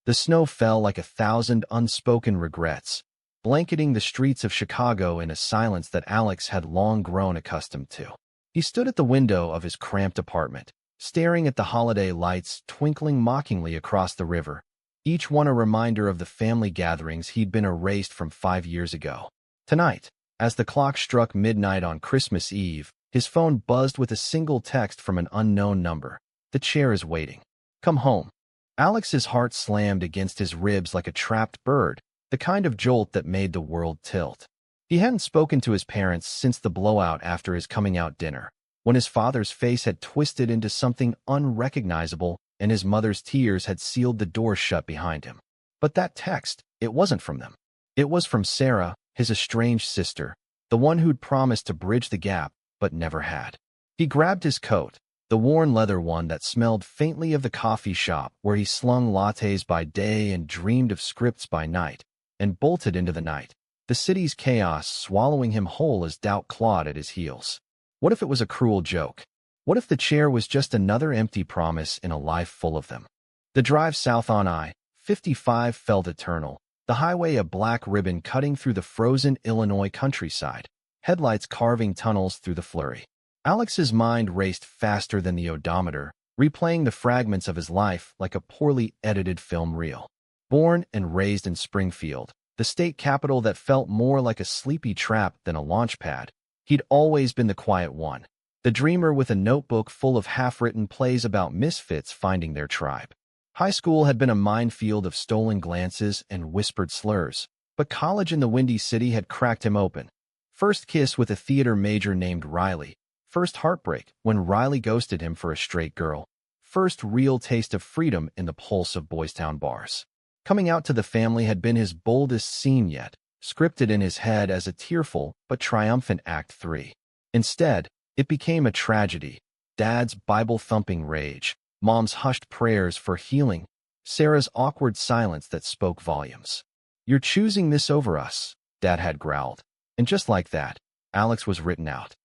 The snow fell like 1,000 unspoken regrets, blanketing the streets of Chicago in a silence that Alex had long grown accustomed to. He stood at the window of his cramped apartment, staring at the holiday lights twinkling mockingly across the river, each one a reminder of the family gatherings he'd been erased from 5 years ago. Tonight, as the clock struck midnight on Christmas Eve, his phone buzzed with a single text from an unknown number. "The chair is waiting. Come home." Alex's heart slammed against his ribs like a trapped bird, the kind of jolt that made the world tilt. He hadn't spoken to his parents since the blowout after his coming-out dinner, when his father's face had twisted into something unrecognizable and his mother's tears had sealed the door shut behind him. But that text, it wasn't from them. It was from Sarah, his estranged sister, the one who'd promised to bridge the gap, but never had. He grabbed his coat, the worn leather one that smelled faintly of the coffee shop where he slung lattes by day and dreamed of scripts by night, and bolted into the night, the city's chaos swallowing him whole as doubt clawed at his heels. What if it was a cruel joke? What if the chair was just another empty promise in a life full of them? The drive south on I-55 felt eternal, the highway a black ribbon cutting through the frozen Illinois countryside, headlights carving tunnels through the flurry. Alex's mind raced faster than the odometer, replaying the fragments of his life like a poorly edited film reel. Born and raised in Springfield, the state capital that felt more like a sleepy trap than a launch pad, he'd always been the quiet one, the dreamer with a notebook full of half-written plays about misfits finding their tribe. High school had been a minefield of stolen glances and whispered slurs, but college in the Windy City had cracked him open. First kiss with a theater major named Riley, first heartbreak when Riley ghosted him for a straight girl, first real taste of freedom in the pulse of Boys Town bars. Coming out to the family had been his boldest scene yet, scripted in his head as a tearful but triumphant Act 3. Instead, it became a tragedy. Dad's Bible-thumping rage, Mom's hushed prayers for healing, Sarah's awkward silence that spoke volumes. "You're choosing this over us," Dad had growled. And just like that, Alex was written out.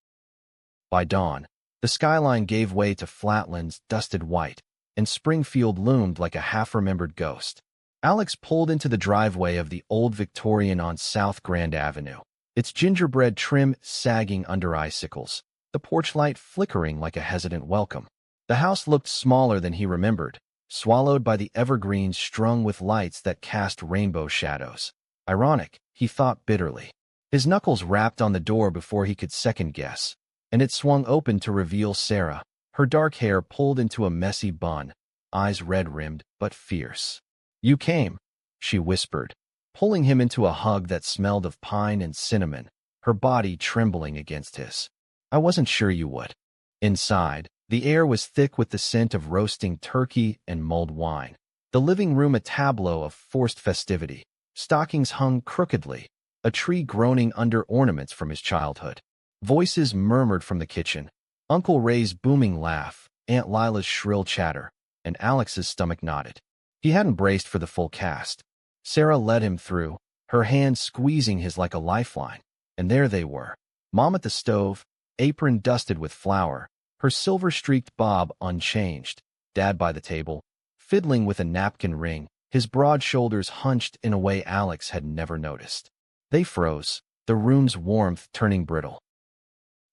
By dawn, the skyline gave way to flatlands dusted white, and Springfield loomed like a half-remembered ghost. Alex pulled into the driveway of the old Victorian on South Grand Avenue, its gingerbread trim sagging under icicles, the porch light flickering like a hesitant welcome. The house looked smaller than he remembered, swallowed by the evergreens strung with lights that cast rainbow shadows. Ironic, he thought bitterly. His knuckles rapped on the door before he could second-guess, and it swung open to reveal Sarah, her dark hair pulled into a messy bun, eyes red-rimmed but fierce. "You came," she whispered, pulling him into a hug that smelled of pine and cinnamon, her body trembling against his. "I wasn't sure you would." Inside, the air was thick with the scent of roasting turkey and mulled wine, the living room a tableau of forced festivity. Stockings hung crookedly, a tree groaning under ornaments from his childhood. Voices murmured from the kitchen, Uncle Ray's booming laugh, Aunt Lila's shrill chatter, and Alex's stomach knotted. He hadn't braced for the full cast. Sarah led him through, her hand squeezing his like a lifeline, and there they were. Mom at the stove, apron dusted with flour, her silver-streaked bob unchanged. Dad by the table, fiddling with a napkin ring, his broad shoulders hunched in a way Alex had never noticed. They froze, the room's warmth turning brittle.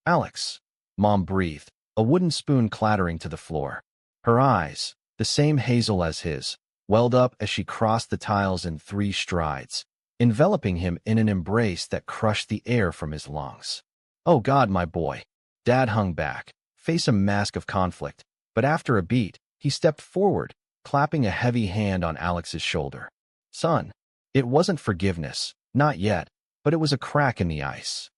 "Alex," Mom breathed, a wooden spoon clattering to the floor. Her eyes, the same hazel as his, welled up as she crossed the tiles in 3 strides, enveloping him in an embrace that crushed the air from his lungs. "Oh God, my boy." Dad hung back, face a mask of conflict, but after a beat, he stepped forward, clapping a heavy hand on Alex's shoulder. "Son." It wasn't forgiveness, not yet, but it was a crack in the ice.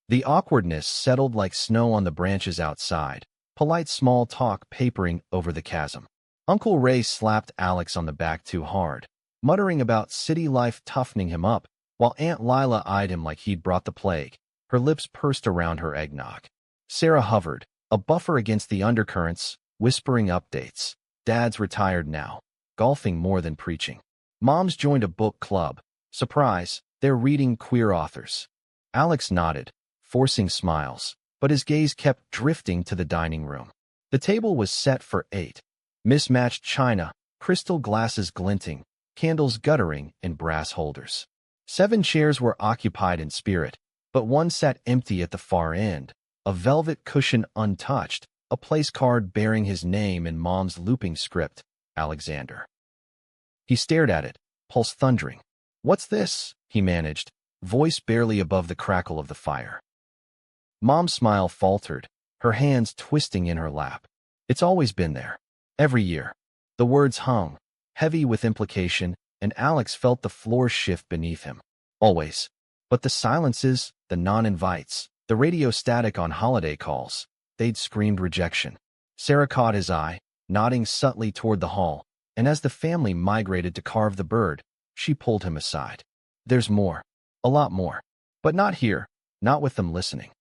The awkwardness settled like snow on the branches outside, polite small talk papering over the chasm. Uncle Ray slapped Alex on the back too hard, muttering about city life toughening him up, while Aunt Lila eyed him like he'd brought the plague, her lips pursed around her eggnog. Sarah hovered, a buffer against the undercurrents, whispering updates. Dad's retired now, golfing more than preaching. Mom's joined a book club. Surprise, they're reading queer authors. Alex nodded, forcing smiles, but his gaze kept drifting to the dining room. The table was set for 8. Mismatched china, crystal glasses glinting, candles guttering in brass holders. 7 chairs were occupied in spirit, but one sat empty at the far end, a velvet cushion untouched, a place card bearing his name in Mom's looping script, Alexander. He stared at it, pulse thundering. "What's this?" he managed, voice barely above the crackle of the fire. Mom's smile faltered, her hands twisting in her lap. "It's always been there. Every year." The words hung, heavy with implication, and Alex felt the floor shift beneath him. Always. But the silences, the non-invites, the radio static on holiday calls, they'd screamed rejection. Sarah caught his eye, nodding subtly toward the hall, and as the family migrated to carve the bird, she pulled him aside. "There's more. A lot more. But not here, not with them listening."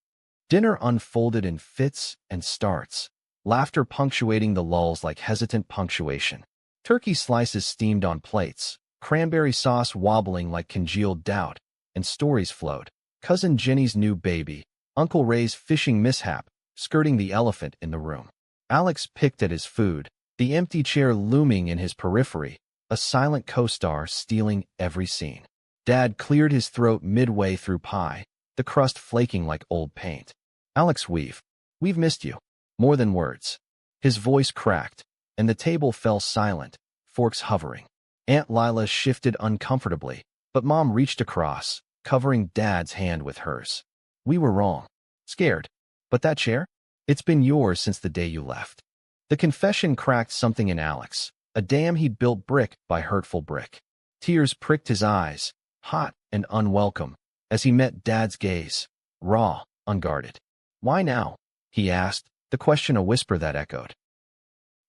Dinner unfolded in fits and starts, laughter punctuating the lulls like hesitant punctuation. Turkey slices steamed on plates, cranberry sauce wobbling like congealed doubt, and stories flowed. Cousin Jenny's new baby, Uncle Ray's fishing mishap, skirting the elephant in the room. Alex picked at his food, the empty chair looming in his periphery, a silent co-star stealing every scene. Dad cleared his throat midway through pie, the crust flaking like old paint. "Alex, we've missed you. More than words." His voice cracked, and the table fell silent, forks hovering. Aunt Lila shifted uncomfortably, but Mom reached across, covering Dad's hand with hers. "We were wrong. Scared. But that chair? It's been yours since the day you left." The confession cracked something in Alex, a dam he'd built brick by hurtful brick. Tears pricked his eyes, hot and unwelcome, as he met Dad's gaze, raw, unguarded. "Why now?" he asked, the question a whisper that echoed.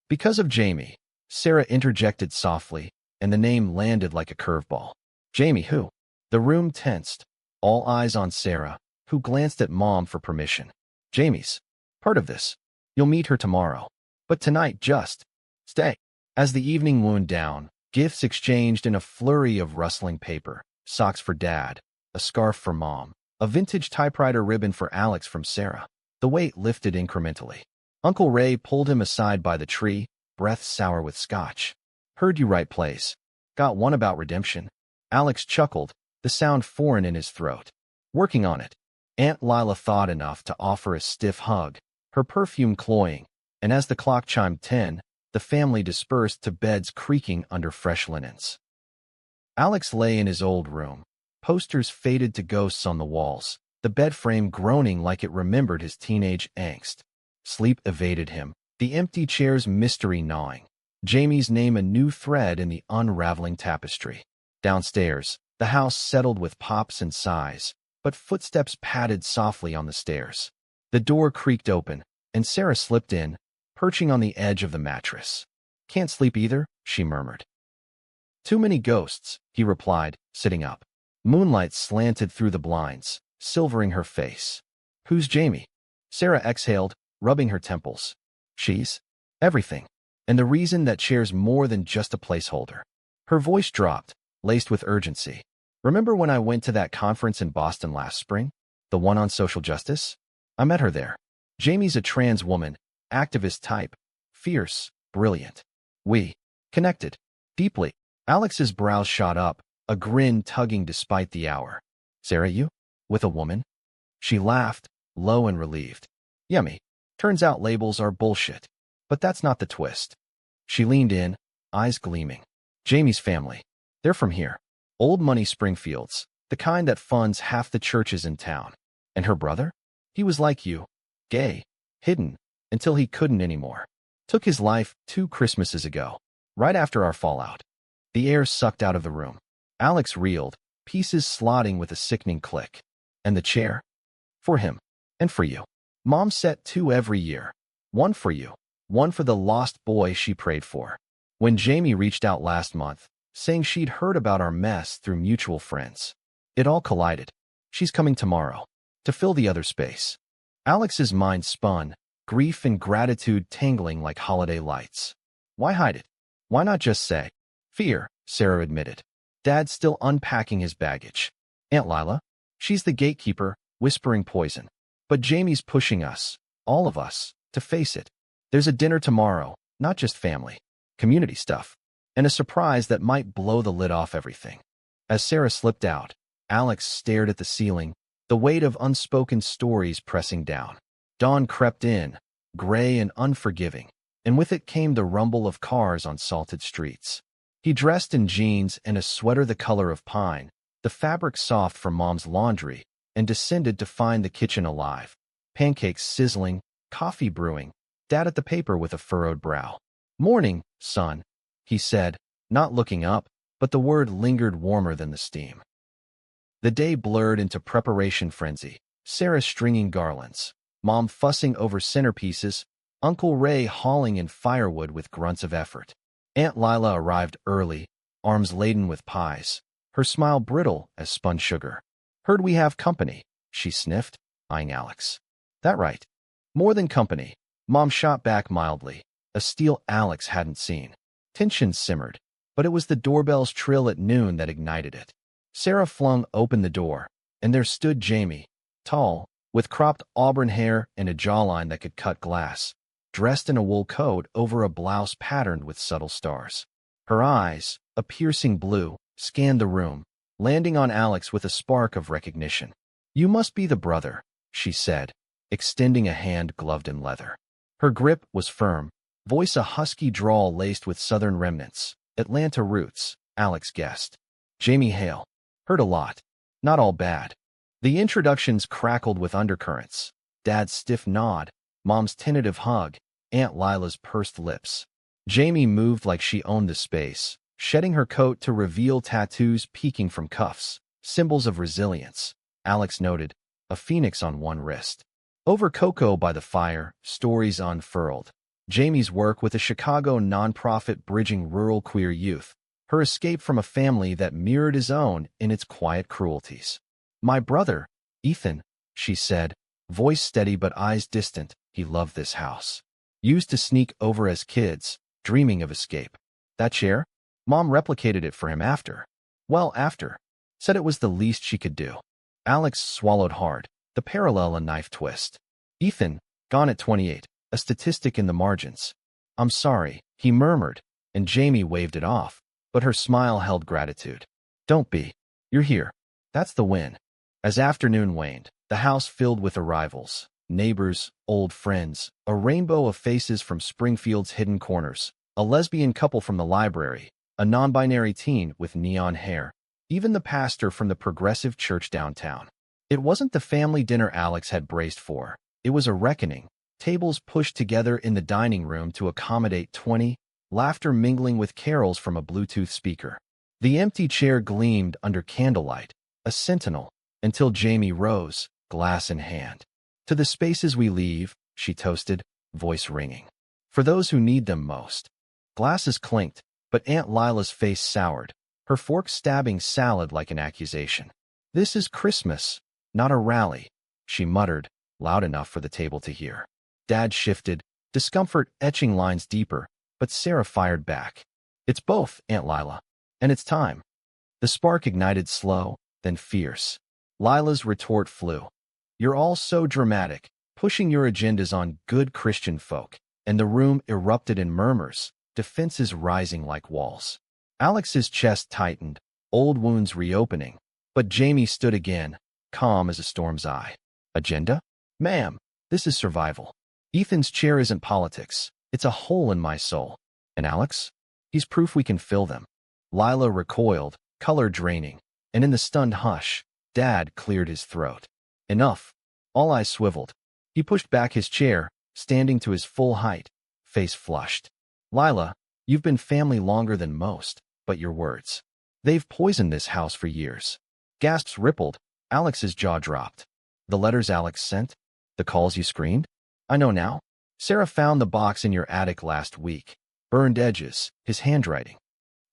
"Because of Jamie," Sarah interjected softly, and the name landed like a curveball. "Jamie who?" The room tensed, all eyes on Sarah, who glanced at Mom for permission. "Jamie's part of this. You'll meet her tomorrow. But tonight just stay." As the evening wound down, gifts exchanged in a flurry of rustling paper, socks for Dad, a scarf for Mom, a vintage typewriter ribbon for Alex from Sarah. The weight lifted incrementally. Uncle Ray pulled him aside by the tree, breath sour with scotch. "Heard you write plays. Got one about redemption." Alex chuckled, the sound foreign in his throat. "Working on it." Aunt Lila thawed enough to offer a stiff hug, her perfume cloying, and as the clock chimed 10, the family dispersed to beds creaking under fresh linens. Alex lay in his old room, posters faded to ghosts on the walls, the bed frame groaning like it remembered his teenage angst. Sleep evaded him, the empty chair's mystery gnawing. Jamie's name a new thread in the unraveling tapestry. Downstairs, the house settled with pops and sighs, but footsteps padded softly on the stairs. The door creaked open, and Sarah slipped in, perching on the edge of the mattress. "Can't sleep either," she murmured. "Too many ghosts," he replied, sitting up. Moonlight slanted through the blinds, silvering her face. "Who's Jamie?" Sarah exhaled, rubbing her temples. "She's everything. And the reason that chair's more than just a placeholder." Her voice dropped, laced with urgency. "Remember when I went to that conference in Boston last spring? The one on social justice? I met her there. Jamie's a trans woman, activist type, fierce, brilliant. We connected deeply." Alex's brows shot up, a grin tugging despite the hour. "Sarah, you? With a woman?" She laughed, low and relieved. "Yummy. Turns out labels are bullshit. But that's not the twist." She leaned in, eyes gleaming. "Jamie's family. They're from here. Old money Springfields, the kind that funds half the churches in town. And her brother? He was like you. Gay. Hidden. Until he couldn't anymore. Took his life 2 Christmases ago. Right after our fallout." The air sucked out of the room. Alex reeled, pieces slotting with a sickening click. "And the chair?" "For him. And for you. Mom set 2 every year. One for you. One for the lost boy she prayed for. When Jamie reached out last month, saying she'd heard about our mess through mutual friends, it all collided. She's coming tomorrow. To fill the other space." Alex's mind spun, grief and gratitude tangling like holiday lights. Why hide it? Why not just say? "Fear," Sarah admitted. "Dad's still unpacking his baggage. Aunt Lila? She's the gatekeeper, whispering poison. But Jamie's pushing us, all of us, to face it. There's a dinner tomorrow, not just family. Community stuff. and a surprise that might blow the lid off everything. As Sarah slipped out, Alex stared at the ceiling, the weight of unspoken stories pressing down. Dawn crept in, gray and unforgiving, and with it came the rumble of cars on salted streets. He dressed in jeans and a sweater the color of pine, the fabric soft from Mom's laundry, and descended to find the kitchen alive. Pancakes sizzling, coffee brewing, Dad at the paper with a furrowed brow. "Morning, son," he said, not looking up, but the word lingered warmer than the steam. The day blurred into preparation frenzy, Sarah stringing garlands, Mom fussing over centerpieces, Uncle Ray hauling in firewood with grunts of effort. Aunt Lila arrived early, arms laden with pies, her smile brittle as spun sugar. "Heard we have company," she sniffed, eyeing Alex. "That right. More than company," Mom shot back mildly, a steal Alex hadn't seen. Tension simmered, but it was the doorbell's trill at noon that ignited it. Sarah flung open the door, and there stood Jamie, tall, with cropped auburn hair and a jawline that could cut glass, dressed in a wool coat over a blouse patterned with subtle stars. Her eyes, a piercing blue, scanned the room, landing on Alex with a spark of recognition. "You must be the brother," she said, extending a hand gloved in leather. Her grip was firm, voice a husky drawl laced with southern remnants. Atlanta roots, Alex guessed. "Jamie Hale. Heard a lot. Not all bad." The introductions crackled with undercurrents. Dad's stiff nod, Mom's tentative hug, Aunt Lila's pursed lips. Jamie moved like she owned the space, shedding her coat to reveal tattoos peeking from cuffs, symbols of resilience. Alex noted, a phoenix on one wrist. Over cocoa by the fire, stories unfurled. Jamie's work with a Chicago nonprofit bridging rural queer youth, her escape from a family that mirrored his own in its quiet cruelties. "My brother, Ethan," she said, voice steady but eyes distant. "He loved this house. Used to sneak over as kids, dreaming of escape. That chair? Mom replicated it for him after. Well, after. Said it was the least she could do." Alex swallowed hard, the parallel a knife twist. "Ethan, gone at 28, a statistic in the margins." "I'm sorry," he murmured, and Jamie waved it off, but her smile held gratitude. "Don't be. You're here. That's the win." As afternoon waned, the house filled with arrivals, neighbors, old friends, a rainbow of faces from Springfield's hidden corners, a lesbian couple from the library, a non-binary teen with neon hair, even the pastor from the progressive church downtown. It wasn't the family dinner Alex had braced for. It was a reckoning, tables pushed together in the dining room to accommodate 20, laughter mingling with carols from a Bluetooth speaker. The empty chair gleamed under candlelight, a sentinel, until Jamie rose, glass in hand. "To the spaces we leave," she toasted, voice ringing. "For those who need them most." Glasses clinked, but Aunt Lila's face soured, her fork stabbing salad like an accusation. "This is Christmas, not a rally," she muttered, loud enough for the table to hear. Dad shifted, discomfort etching lines deeper, but Sarah fired back. "It's both, Aunt Lila. And it's time." The spark ignited slow, then fierce. Lila's retort flew. "You're all so dramatic, pushing your agendas on good Christian folk," and the room erupted in murmurs, defenses rising like walls. Alex's chest tightened, old wounds reopening, but Jamie stood again, calm as a storm's eye. "Agenda? Ma'am, this is survival. Ethan's chair isn't politics. It's a hole in my soul. And Alex? He's proof we can fill them." Lila recoiled, color draining, and in the stunned hush, Dad cleared his throat. "Enough." All eyes swiveled. He pushed back his chair, standing to his full height, face flushed. "Lila, you've been family longer than most, but your words. They've poisoned this house for years." Gasps rippled. Alex's jaw dropped. "The letters Alex sent? The calls you screened? I know now. Sarah found the box in your attic last week. Burned edges, his handwriting."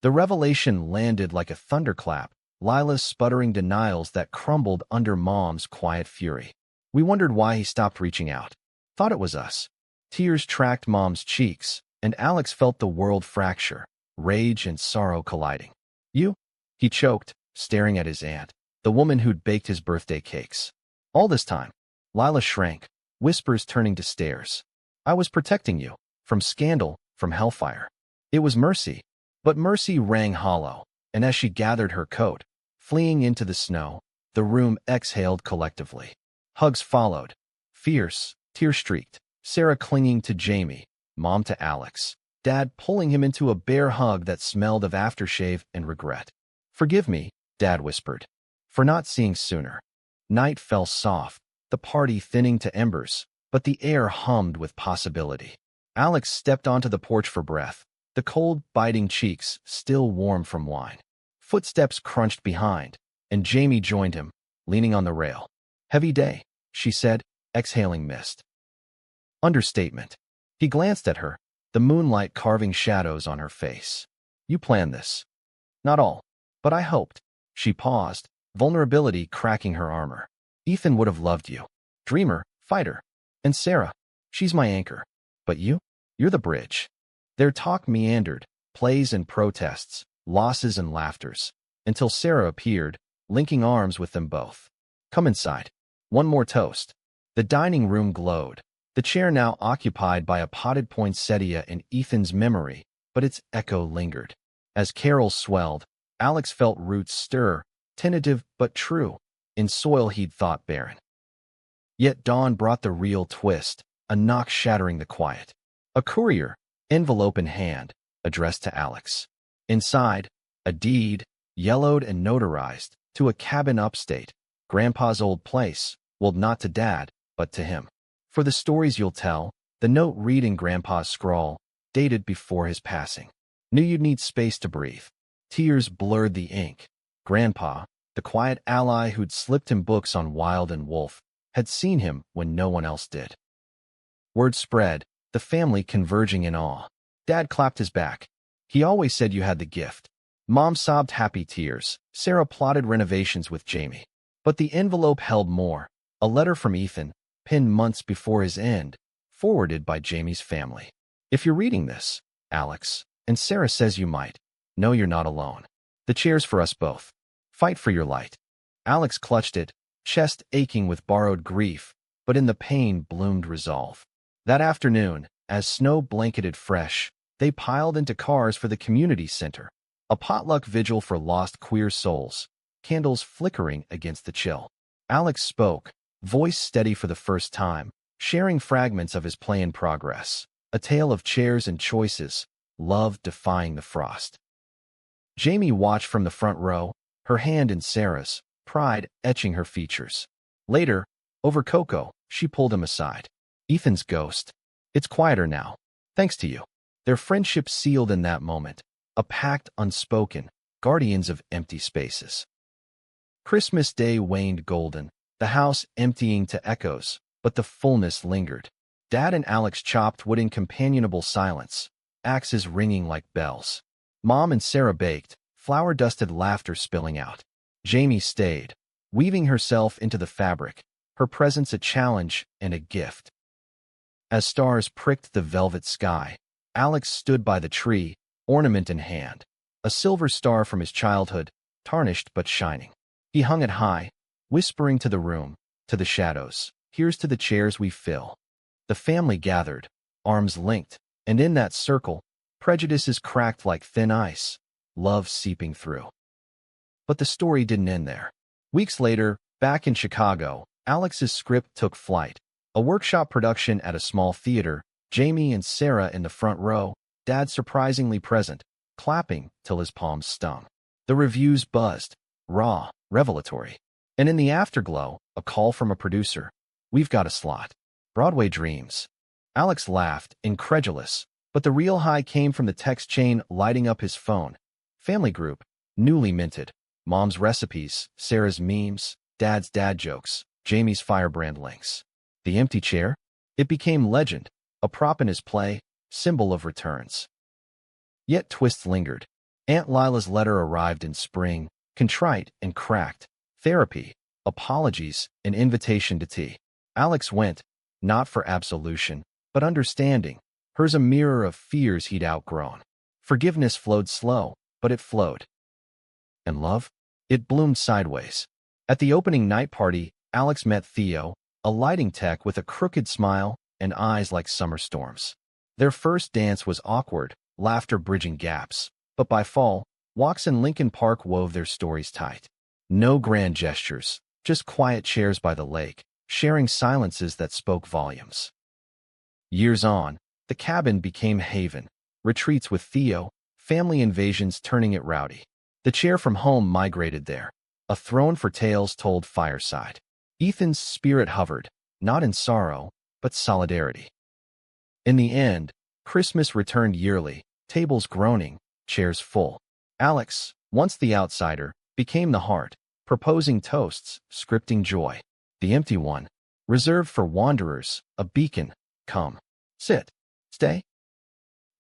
The revelation landed like a thunderclap, Lila's sputtering denials that crumbled under Mom's quiet fury. "We wondered why he stopped reaching out. Thought it was us." Tears tracked Mom's cheeks, and Alex felt the world fracture, rage and sorrow colliding. "You?" He choked, staring at his aunt, the woman who'd baked his birthday cakes. "All this time." Lila shrank, whispers turning to stares. "I was protecting you. From scandal, from hellfire. It was mercy." But Mercy rang hollow, and as she gathered her coat, fleeing into the snow, the room exhaled collectively. Hugs followed, fierce, tear-streaked, Sarah clinging to Jamie, Mom to Alex, Dad pulling him into a bear hug that smelled of aftershave and regret. "Forgive me," Dad whispered, "for not seeing sooner." Night fell soft, the party thinning to embers, but the air hummed with possibility. Alex stepped onto the porch for breath, the cold, biting cheeks still warm from wine. Footsteps crunched behind, and Jamie joined him, leaning on the rail. "Heavy day," she said, exhaling mist. Understatement. He glanced at her, the moonlight carving shadows on her face. "You planned this." "Not all, but I hoped." She paused, vulnerability cracking her armor. "Ethan would have loved you. Dreamer, fighter. And Sarah, she's my anchor. But you're the bridge." Their talk meandered, plays and protests, losses and laughters, until Sarah appeared, linking arms with them both. "Come inside. One more toast." The dining room glowed, the chair now occupied by a potted poinsettia in Ethan's memory, but its echo lingered. As carols swelled, Alex felt roots stir, tentative but true, in soil he'd thought barren. Yet dawn brought the real twist, a knock shattering the quiet. A courier, envelope in hand, addressed to Alex. Inside, a deed, yellowed and notarized, to a cabin upstate, Grandpa's old place, willed not to Dad, but to him. "For the stories you'll tell," the note read in Grandpa's scrawl, dated before his passing. "Knew you'd need space to breathe." Tears blurred the ink. Grandpa, the quiet ally who'd slipped him books on Wild and Wolf, had seen him when no one else did. Word spread, the family converging in awe. Dad clapped his back. "He always said you had the gift." Mom sobbed happy tears. Sarah plotted renovations with Jamie. But the envelope held more. A letter from Ethan, penned months before his end, forwarded by Jamie's family. "If you're reading this, Alex, and Sarah says you might, know you're not alone. The chair's for us both. Fight for your light." Alex clutched it, chest aching with borrowed grief, but in the pain bloomed resolve. That afternoon, as snow blanketed fresh, they piled into cars for the community center, a potluck vigil for lost queer souls, candles flickering against the chill. Alex spoke, voice steady for the first time, sharing fragments of his play in progress, a tale of chairs and choices, love defying the frost. Jamie watched from the front row, her hand in Sarah's, pride etching her features. Later, over cocoa, she pulled him aside. "Ethan's ghost. It's quieter now, thanks to you." Their friendship sealed in that moment, a pact unspoken, guardians of empty spaces. Christmas Day waned golden, the house emptying to echoes, but the fullness lingered. Dad and Alex chopped wood in companionable silence, axes ringing like bells. Mom and Sarah baked, flour-dusted laughter spilling out. Jamie stayed, weaving herself into the fabric, her presence a challenge and a gift. As stars pricked the velvet sky, Alex stood by the tree, ornament in hand, a silver star from his childhood, tarnished but shining. He hung it high, whispering to the room, to the shadows, "Here's to the chairs we fill." The family gathered, arms linked, and in that circle, prejudices cracked like thin ice, love seeping through. But the story didn't end there. Weeks later, back in Chicago, Alex's script took flight. A workshop production at a small theater, Jamie and Sarah in the front row, Dad surprisingly present, clapping till his palms stung. The reviews buzzed, raw, revelatory. And in the afterglow, a call from a producer. "We've got a slot. Broadway dreams." Alex laughed, incredulous, but the real high came from the text chain lighting up his phone. Family group, newly minted. Mom's recipes, Sarah's memes, Dad's dad jokes, Jamie's firebrand links. The empty chair? It became legend, a prop in his play, symbol of returns. Yet twists lingered. Aunt Lila's letter arrived in spring, contrite and cracked. Therapy, apologies, an invitation to tea. Alex went, not for absolution, but understanding, hers a mirror of fears he'd outgrown. Forgiveness flowed slow, but it flowed. And love? It bloomed sideways. At the opening night party, Alex met Theo, a lighting tech with a crooked smile and eyes like summer storms. Their first dance was awkward, laughter bridging gaps. But by fall, walks in Lincoln Park wove their stories tight. No grand gestures, just quiet chairs by the lake, sharing silences that spoke volumes. Years on, the cabin became a haven, retreats with Theo, family invasions turning it rowdy. The chair from home migrated there, a throne for tales told fireside. Ethan's spirit hovered, not in sorrow, but solidarity. In the end, Christmas returned yearly, tables groaning, chairs full. Alex, once the outsider, became the heart, proposing toasts, scripting joy. The empty one, reserved for wanderers, a beacon. Come, sit, stay.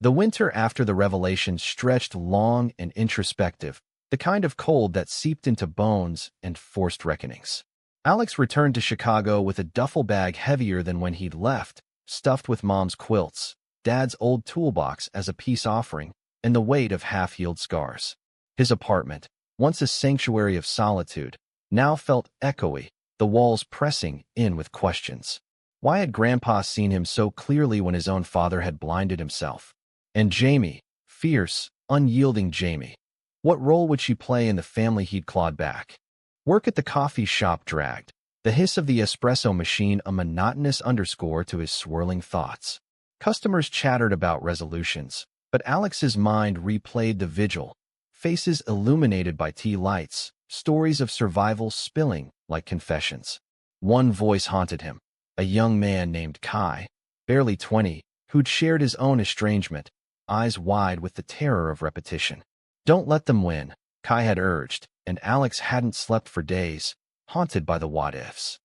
The winter after the revelation stretched long and introspective, the kind of cold that seeped into bones and forced reckonings. Alex returned to Chicago with a duffel bag heavier than when he'd left, stuffed with Mom's quilts, Dad's old toolbox as a peace offering, and the weight of half-healed scars. His apartment, once a sanctuary of solitude, now felt echoey, the walls pressing in with questions. Why had Grandpa seen him so clearly when his own father had blinded himself? And Jamie, fierce, unyielding Jamie. What role would she play in the family he'd clawed back? Work at the coffee shop dragged, the hiss of the espresso machine a monotonous underscore to his swirling thoughts. Customers chattered about resolutions, but Alex's mind replayed the vigil, faces illuminated by tea lights, stories of survival spilling like confessions. One voice haunted him, a young man named Kai, barely 20, who'd shared his own estrangement, eyes wide with the terror of repetition. Don't let them win, Kai had urged, and Alex hadn't slept for days, haunted by the what-ifs.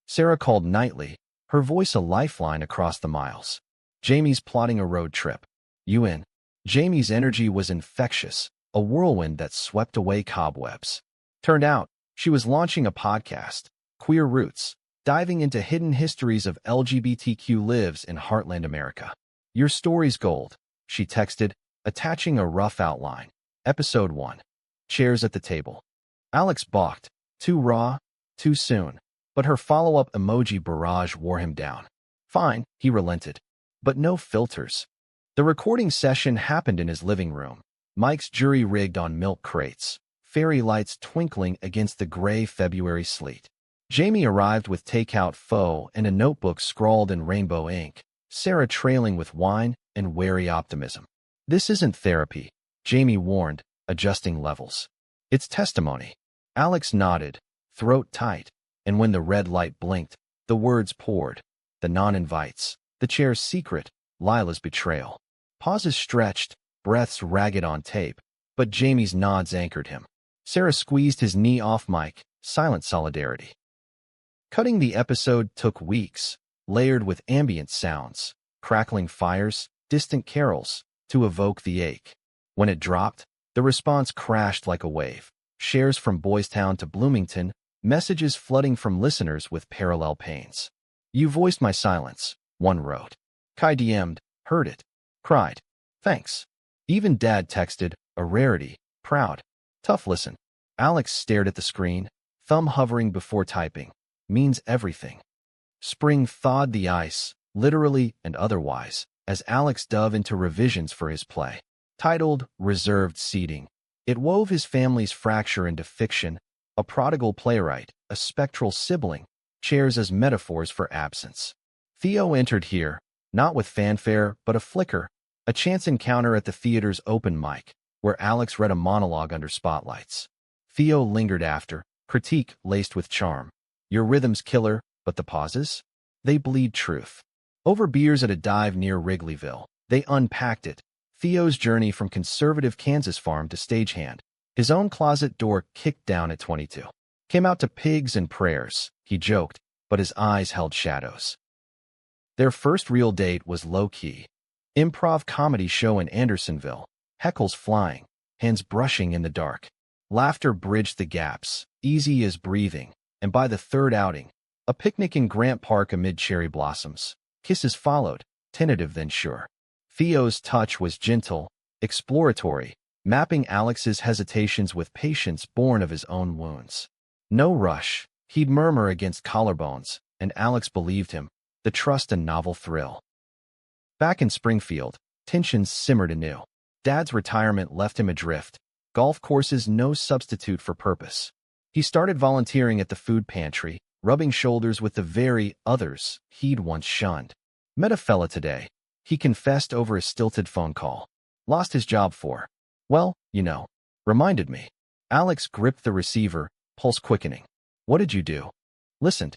Sarah called nightly, her voice a lifeline across the miles. Jamie's plotting a road trip. You in? Jamie's energy was infectious, a whirlwind that swept away cobwebs. Turned out, she was launching a podcast, Queer Roots, diving into hidden histories of LGBTQ lives in Heartland America. Your story's gold, she texted, attaching a rough outline. Episode 1. Chairs at the table. Alex balked. Too raw, too soon. But her follow-up emoji barrage wore him down. Fine, he relented. But no filters. The recording session happened in his living room. Mike's jury-rigged on milk crates, fairy lights twinkling against the gray February sleet. Jamie arrived with takeout pho and a notebook scrawled in rainbow ink, Sarah trailing with wine and wary optimism. This isn't therapy, Jamie warned, adjusting levels. It's testimony. Alex nodded, throat tight, and when the red light blinked, the words poured. The non-invites, the chair's secret, Lila's betrayal. Pauses stretched, breaths ragged on tape, but Jamie's nods anchored him. Sarah squeezed his knee off Mike, silent solidarity. Cutting the episode took weeks, layered with ambient sounds, crackling fires, distant carols, to evoke the ache. When it dropped, the response crashed like a wave. Shares from Boys Town to Bloomington, messages flooding from listeners with parallel pains. You voiced my silence, one wrote. Kai DM'd, heard it, cried. Thanks. Even Dad texted, a rarity, proud. Tough listen. Alex stared at the screen, thumb hovering before typing. Means everything. Spring thawed the ice, literally and otherwise, as Alex dove into revisions for his play. Titled Reserved Seating, it wove his family's fracture into fiction, a prodigal playwright, a spectral sibling, chairs as metaphors for absence. Theo entered here, not with fanfare, but a flicker, a chance encounter at the theater's open mic, where Alex read a monologue under spotlights. Theo lingered after, critique laced with charm. Your rhythm's killer, but the pauses? They bleed truth. Over beers at a dive near Wrigleyville, they unpacked it. Theo's journey from conservative Kansas farm to stagehand. His own closet door kicked down at 22. Came out to pigs and prayers, he joked, but his eyes held shadows. Their first real date was low-key. Improv comedy show in Andersonville, heckles flying, hands brushing in the dark. Laughter bridged the gaps, easy as breathing, and by the third outing, a picnic in Grant Park amid cherry blossoms. Kisses followed, tentative then sure. Theo's touch was gentle, exploratory, mapping Alex's hesitations with patience born of his own wounds. No rush, he'd murmur against collarbones, and Alex believed him, the trust a novel thrill. Back in Springfield, tensions simmered anew. Dad's retirement left him adrift. Golf courses no substitute for purpose. He started volunteering at the food pantry, rubbing shoulders with the very others he'd once shunned. Met a fella today. He confessed over a stilted phone call. Lost his job for, well, reminded me. Alex gripped the receiver, pulse quickening. What did you do? Listened.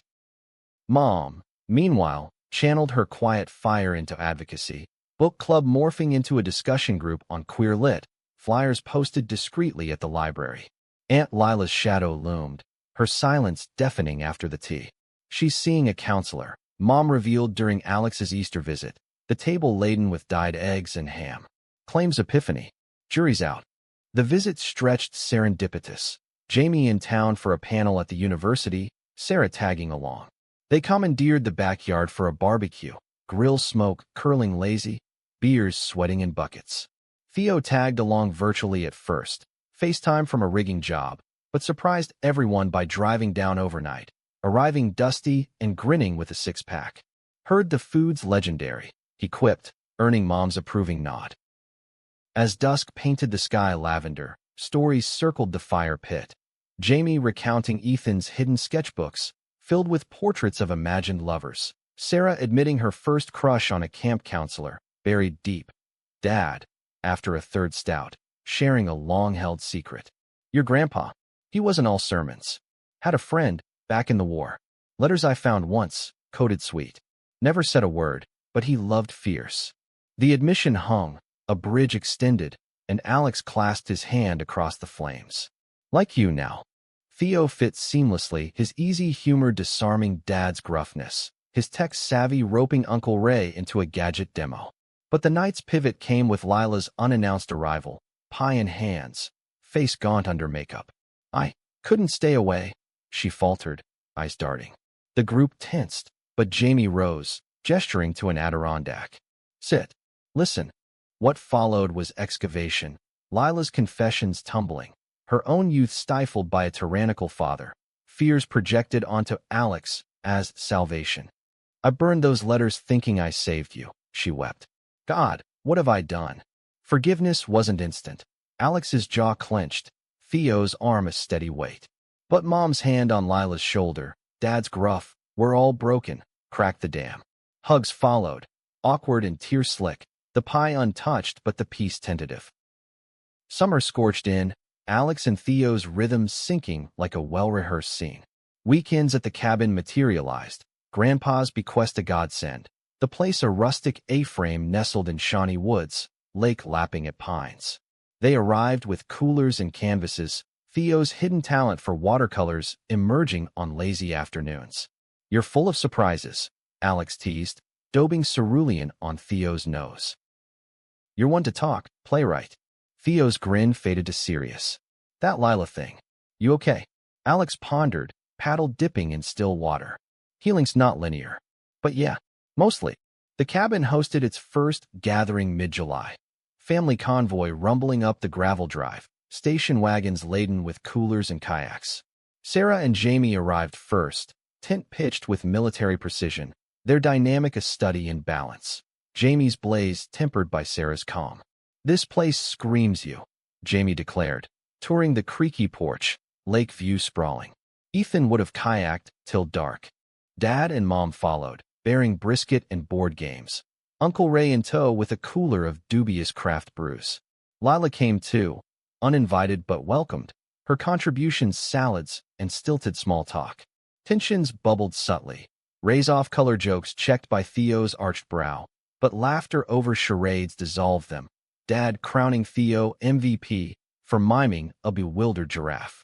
Mom, meanwhile, channeled her quiet fire into advocacy. Book club morphing into a discussion group on queer lit, flyers posted discreetly at the library. Aunt Lila's shadow loomed, her silence deafening after the tea. She's seeing a counselor, Mom revealed during Alex's Easter visit, the table laden with dyed eggs and ham. Claims epiphany. Jury's out. The visit stretched serendipitous. Jamie in town for a panel at the university, Sarah tagging along. They commandeered the backyard for a barbecue, grill smoke curling lazy, beers sweating in buckets. Theo tagged along virtually at first, FaceTime from a rigging job, but surprised everyone by driving down overnight, arriving dusty and grinning with a six-pack. Heard the food's legendary, he quipped, earning Mom's approving nod. As dusk painted the sky lavender, stories circled the fire pit. Jamie recounting Ethan's hidden sketchbooks, filled with portraits of imagined lovers. Sarah admitting her first crush on a camp counselor, buried deep. Dad, after a third stout, sharing a long-held secret. Your grandpa, he wasn't all sermons. Had a friend, back in the war. Letters I found once, coded sweet. Never said a word, but he loved fierce. The admission hung, a bridge extended, and Alex clasped his hand across the flames. Like you now. Theo fit seamlessly, his easy humor disarming Dad's gruffness, his tech-savvy roping Uncle Ray into a gadget demo. But the night's pivot came with Lila's unannounced arrival, pie in hands, face gaunt under makeup. I couldn't stay away, she faltered, eyes darting. The group tensed, but Jamie rose, gesturing to an Adirondack. Sit. Listen. What followed was excavation, Lila's confessions tumbling, her own youth stifled by a tyrannical father, fears projected onto Alex as salvation. I burned those letters thinking I saved you, she wept. God, what have I done? Forgiveness wasn't instant. Alex's jaw clenched, Theo's arm a steady weight. But Mom's hand on Lila's shoulder, Dad's gruff, we're all broken, cracked the dam. Hugs followed, awkward and tear-slick, the pie untouched but the peace tentative. Summer scorched in, Alex and Theo's rhythm syncing like a well-rehearsed scene. Weekends at the cabin materialized, Grandpa's bequest a godsend, the place a rustic A-frame nestled in Shawnee Woods, lake lapping at pines. They arrived with coolers and canvases, Theo's hidden talent for watercolors emerging on lazy afternoons. You're full of surprises, Alex teased, daubing cerulean on Theo's nose. You're one to talk, playwright. Theo's grin faded to serious. That Lila thing. You okay? Alex pondered, paddle dipping in still water. Healing's not linear. But yeah, mostly. The cabin hosted its first gathering mid-July. Family convoy rumbling up the gravel drive, station wagons laden with coolers and kayaks. Sarah and Jamie arrived first, tent pitched with military precision, their dynamic a study in balance. Jamie's blaze tempered by Sarah's calm. This place screams you, Jamie declared, touring the creaky porch, lake view sprawling. Ethan would have kayaked till dark. Dad and Mom followed, bearing brisket and board games. Uncle Ray in tow with a cooler of dubious craft brews. Lila came too, uninvited but welcomed, her contributions salads and stilted small talk. Tensions bubbled subtly. Raise-off-color jokes checked by Theo's arched brow, but laughter over charades dissolved them. Dad crowning Theo MVP for miming a bewildered giraffe.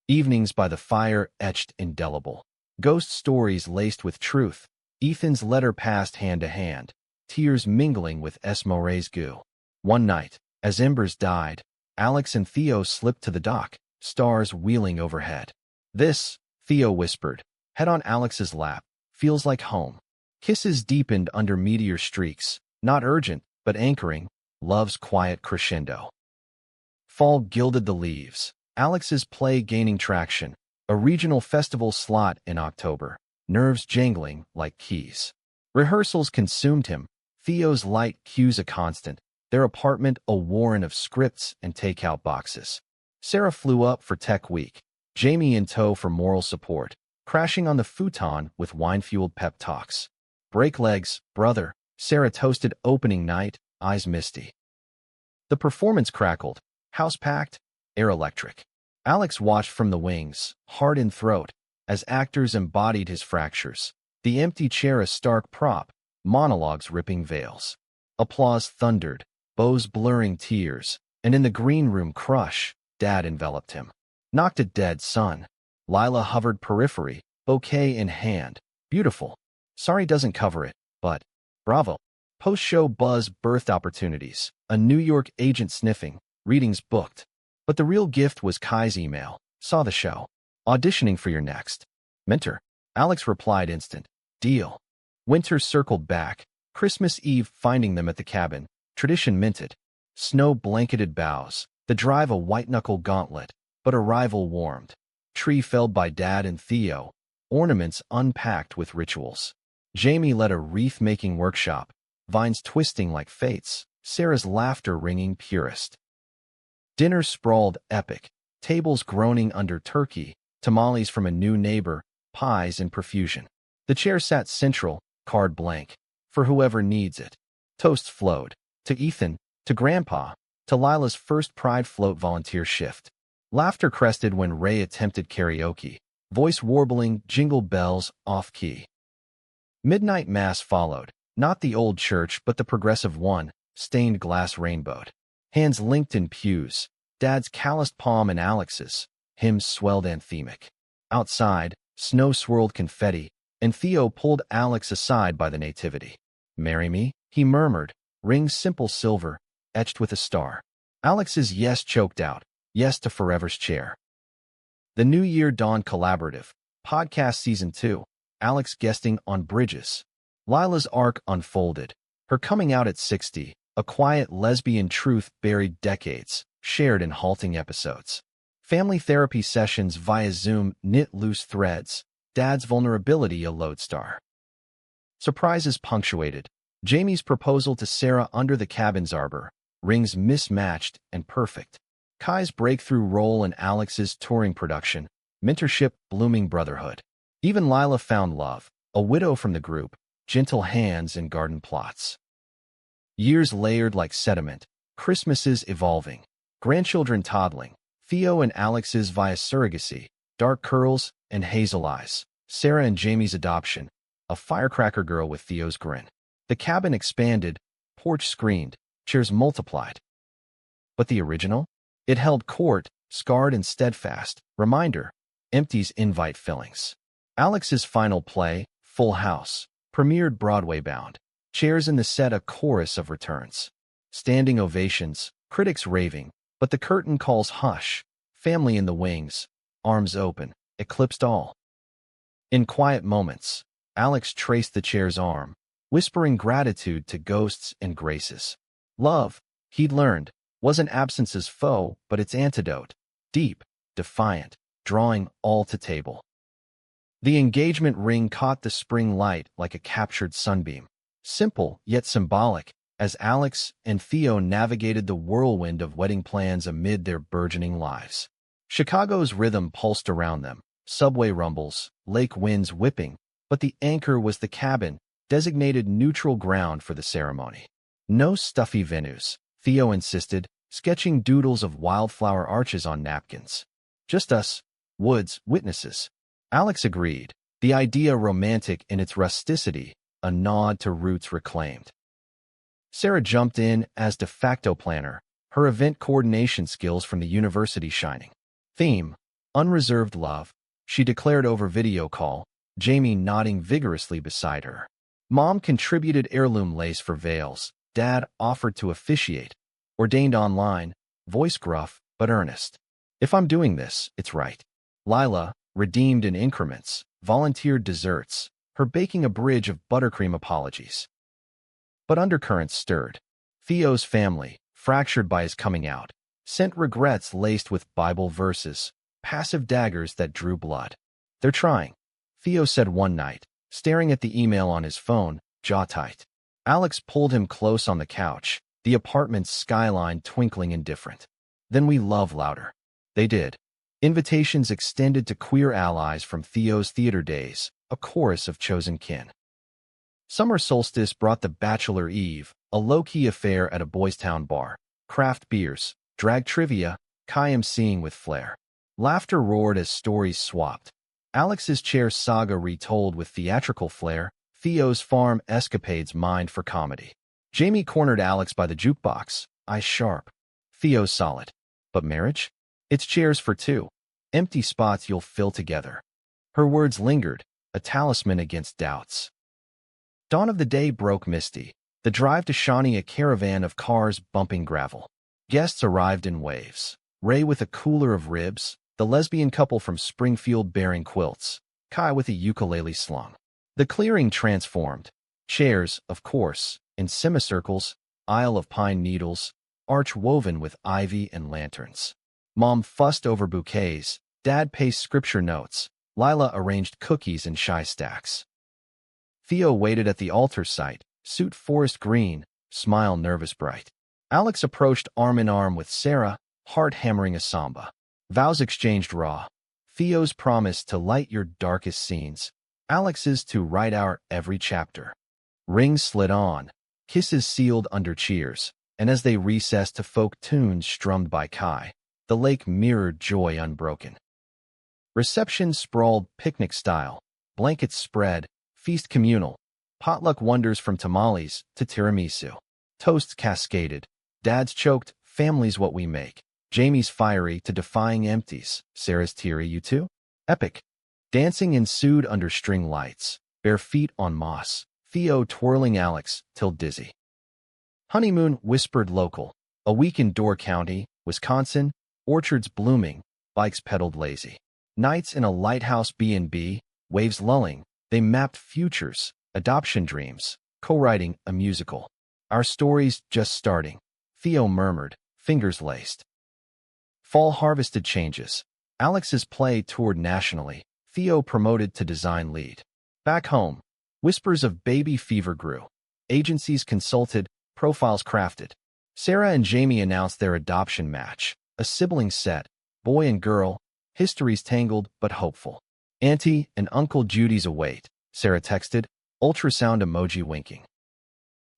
Evenings by the fire etched indelible. Ghost stories laced with truth. Ethan's letter passed hand to hand, tears mingling with Esmore's goo. One night, as embers died, Alex and Theo slipped to the dock, stars wheeling overhead. This, Theo whispered, head on Alex's lap, feels like home. Kisses deepened under meteor streaks, not urgent, but anchoring, love's quiet crescendo. Fall gilded the leaves, Alex's play gaining traction, a regional festival slot in October, nerves jangling like keys. Rehearsals consumed him, Theo's light cues a constant, their apartment a warren of scripts and takeout boxes. Sarah flew up for Tech Week, Jamie in tow for moral support, crashing on the futon with wine-fueled pep talks. Break legs, brother, Sarah toasted opening night, eyes misty. The performance crackled, house packed, air electric. Alex watched from the wings, heart in throat, as actors embodied his fractures. The empty chair a stark prop, monologues ripping veils. Applause thundered, bows blurring tears, and in the green room crush, Dad enveloped him. Knocked it dead, son. Lila hovered periphery, bouquet in hand. Beautiful. Sorry doesn't cover it, but bravo. Post-show buzz birthed opportunities. A New York agent sniffing, readings booked. But the real gift was Kai's email. Saw the show. Auditioning for your next. Mentor. Alex replied instant. Deal. Winter circled back. Christmas Eve finding them at the cabin. Tradition minted. Snow-blanketed boughs. The drive a white-knuckle gauntlet. But arrival warmed. Tree felled by Dad and Theo. Ornaments unpacked with rituals. Jamie led a wreath-making workshop. Vines twisting like fates. Sarah's laughter ringing purest. Dinner sprawled epic. Tables groaning under turkey. Tamales from a new neighbor. Pies in profusion. The chair sat central, card blank. For whoever needs it. Toasts flowed. To Ethan. To Grandpa. To Lila's first Pride Float volunteer shift. Laughter crested when Ray attempted karaoke. Voice warbling, jingle bells, off-key. Midnight Mass followed. Not the old church, but the progressive one, stained glass rainbowed. Hands linked in pews. Dad's calloused palm and Alex's. Hymns swelled anthemic. Outside, snow swirled confetti, and Theo pulled Alex aside by the nativity. Marry me? He murmured. Rings simple silver, etched with a star. Alex's yes choked out. Yes to Forever's chair. The New Year Dawn Collaborative. Podcast Season 2. Alex guesting on Bridges. Lila's arc unfolded. Her coming out at 60. A quiet lesbian truth buried decades. Shared in halting episodes. Family therapy sessions via Zoom knit loose threads. Dad's vulnerability a lodestar. Surprises punctuated. Jamie's proposal to Sarah under the cabin's arbor. Rings mismatched and perfect. Kai's breakthrough role in Alex's touring production. Mentorship, blooming brotherhood. Even Lila found love. A widow from the group. Gentle hands in garden plots. Years layered like sediment. Christmases evolving. Grandchildren toddling. Theo and Alex's via surrogacy. Dark curls and hazel eyes. Sarah and Jamie's adoption. A firecracker girl with Theo's grin. The cabin expanded. Porch screened. Chairs multiplied. But the original? It held court, scarred and steadfast. Reminder. Empties invite fillings. Alex's final play, Full House. Premiered Broadway-bound. Chairs in the set a chorus of returns. Standing ovations, critics raving, but the curtain calls hush. Family in the wings, arms open, eclipsed all. In quiet moments, Alex traced the chair's arm, whispering gratitude to ghosts and graces. Love, he'd learned, wasn't absence's foe, but its antidote. Deep, defiant, drawing all to table. The engagement ring caught the spring light like a captured sunbeam. Simple, yet symbolic, as Alex and Theo navigated the whirlwind of wedding plans amid their burgeoning lives. Chicago's rhythm pulsed around them, subway rumbles, lake winds whipping, but the anchor was the cabin, designated neutral ground for the ceremony. No stuffy venues, Theo insisted, sketching doodles of wildflower arches on napkins. Just us, woods, witnesses. Alex agreed, the idea romantic in its rusticity, a nod to roots reclaimed. Sarah jumped in as de facto planner, her event coordination skills from the university shining. Theme, unreserved love, she declared over video call, Jamie nodding vigorously beside her. Mom contributed heirloom lace for veils. Dad offered to officiate. Ordained online, voice gruff but earnest. If I'm doing this, it's right. Lila, redeemed in increments, volunteered desserts, her baking a bridge of buttercream apologies. But undercurrents stirred. Theo's family, fractured by his coming out, sent regrets laced with Bible verses, passive daggers that drew blood. They're trying, Theo said one night, staring at the email on his phone, jaw tight. Alex pulled him close on the couch. the apartment's skyline twinkling indifferent. Then we love louder. They did. Invitations extended to queer allies from Theo's theater days, a chorus of chosen kin. Summer solstice brought the Bachelor Eve, a low-key affair at a Boys Town bar. Craft beers, drag trivia, Kai emceeing with flair. Laughter roared as stories swapped. Alex's chair saga retold with theatrical flair, Theo's farm escapades mined for comedy. Jamie cornered Alex by the jukebox, eyes sharp. Theo's solid. But marriage? It's chairs for two. Empty spots you'll fill together. Her words lingered, a talisman against doubts. Dawn of the day broke misty. The drive to Shawnee, a caravan of cars bumping gravel. Guests arrived in waves. Ray with a cooler of ribs, the lesbian couple from Springfield bearing quilts, Kai with a ukulele slung. The clearing transformed. Chairs, of course, in semicircles, aisle of pine needles, arch woven with ivy and lanterns. Mom fussed over bouquets, Dad paced scripture notes, Lila arranged cookies in shy stacks. Theo waited at the altar site, suit forest green, smile nervous bright. Alex approached arm in arm with Sarah, heart hammering a samba. Vows exchanged raw. Theo's promise to light your darkest scenes. Alex's to write our every chapter. Rings slid on, kisses sealed under cheers, and as they recessed to folk tunes strummed by Kai, the lake mirrored joy unbroken. Reception sprawled picnic style, blankets spread, feast communal, potluck wonders from tamales to tiramisu. Toasts cascaded, Dad's choked, family's what we make. Jamie's fiery to defying empties, Sarah's teary, you too? Epic. Dancing ensued under string lights, bare feet on moss, Theo twirling Alex till dizzy. Honeymoon whispered local, a week in Door County, Wisconsin, orchards blooming, bikes pedaled lazy. Nights in a lighthouse B&B, waves lulling, they mapped futures, adoption dreams, co-writing a musical. Our story's just starting, Theo murmured, fingers laced. Fall harvested changes. Alex's play toured nationally, Theo promoted to design lead. Back home, whispers of baby fever grew. Agencies consulted, profiles crafted. Sarah and Jamie announced their adoption match, a sibling set, boy and girl, histories tangled but hopeful. Auntie and Uncle Judy's await, Sarah texted, ultrasound emoji winking.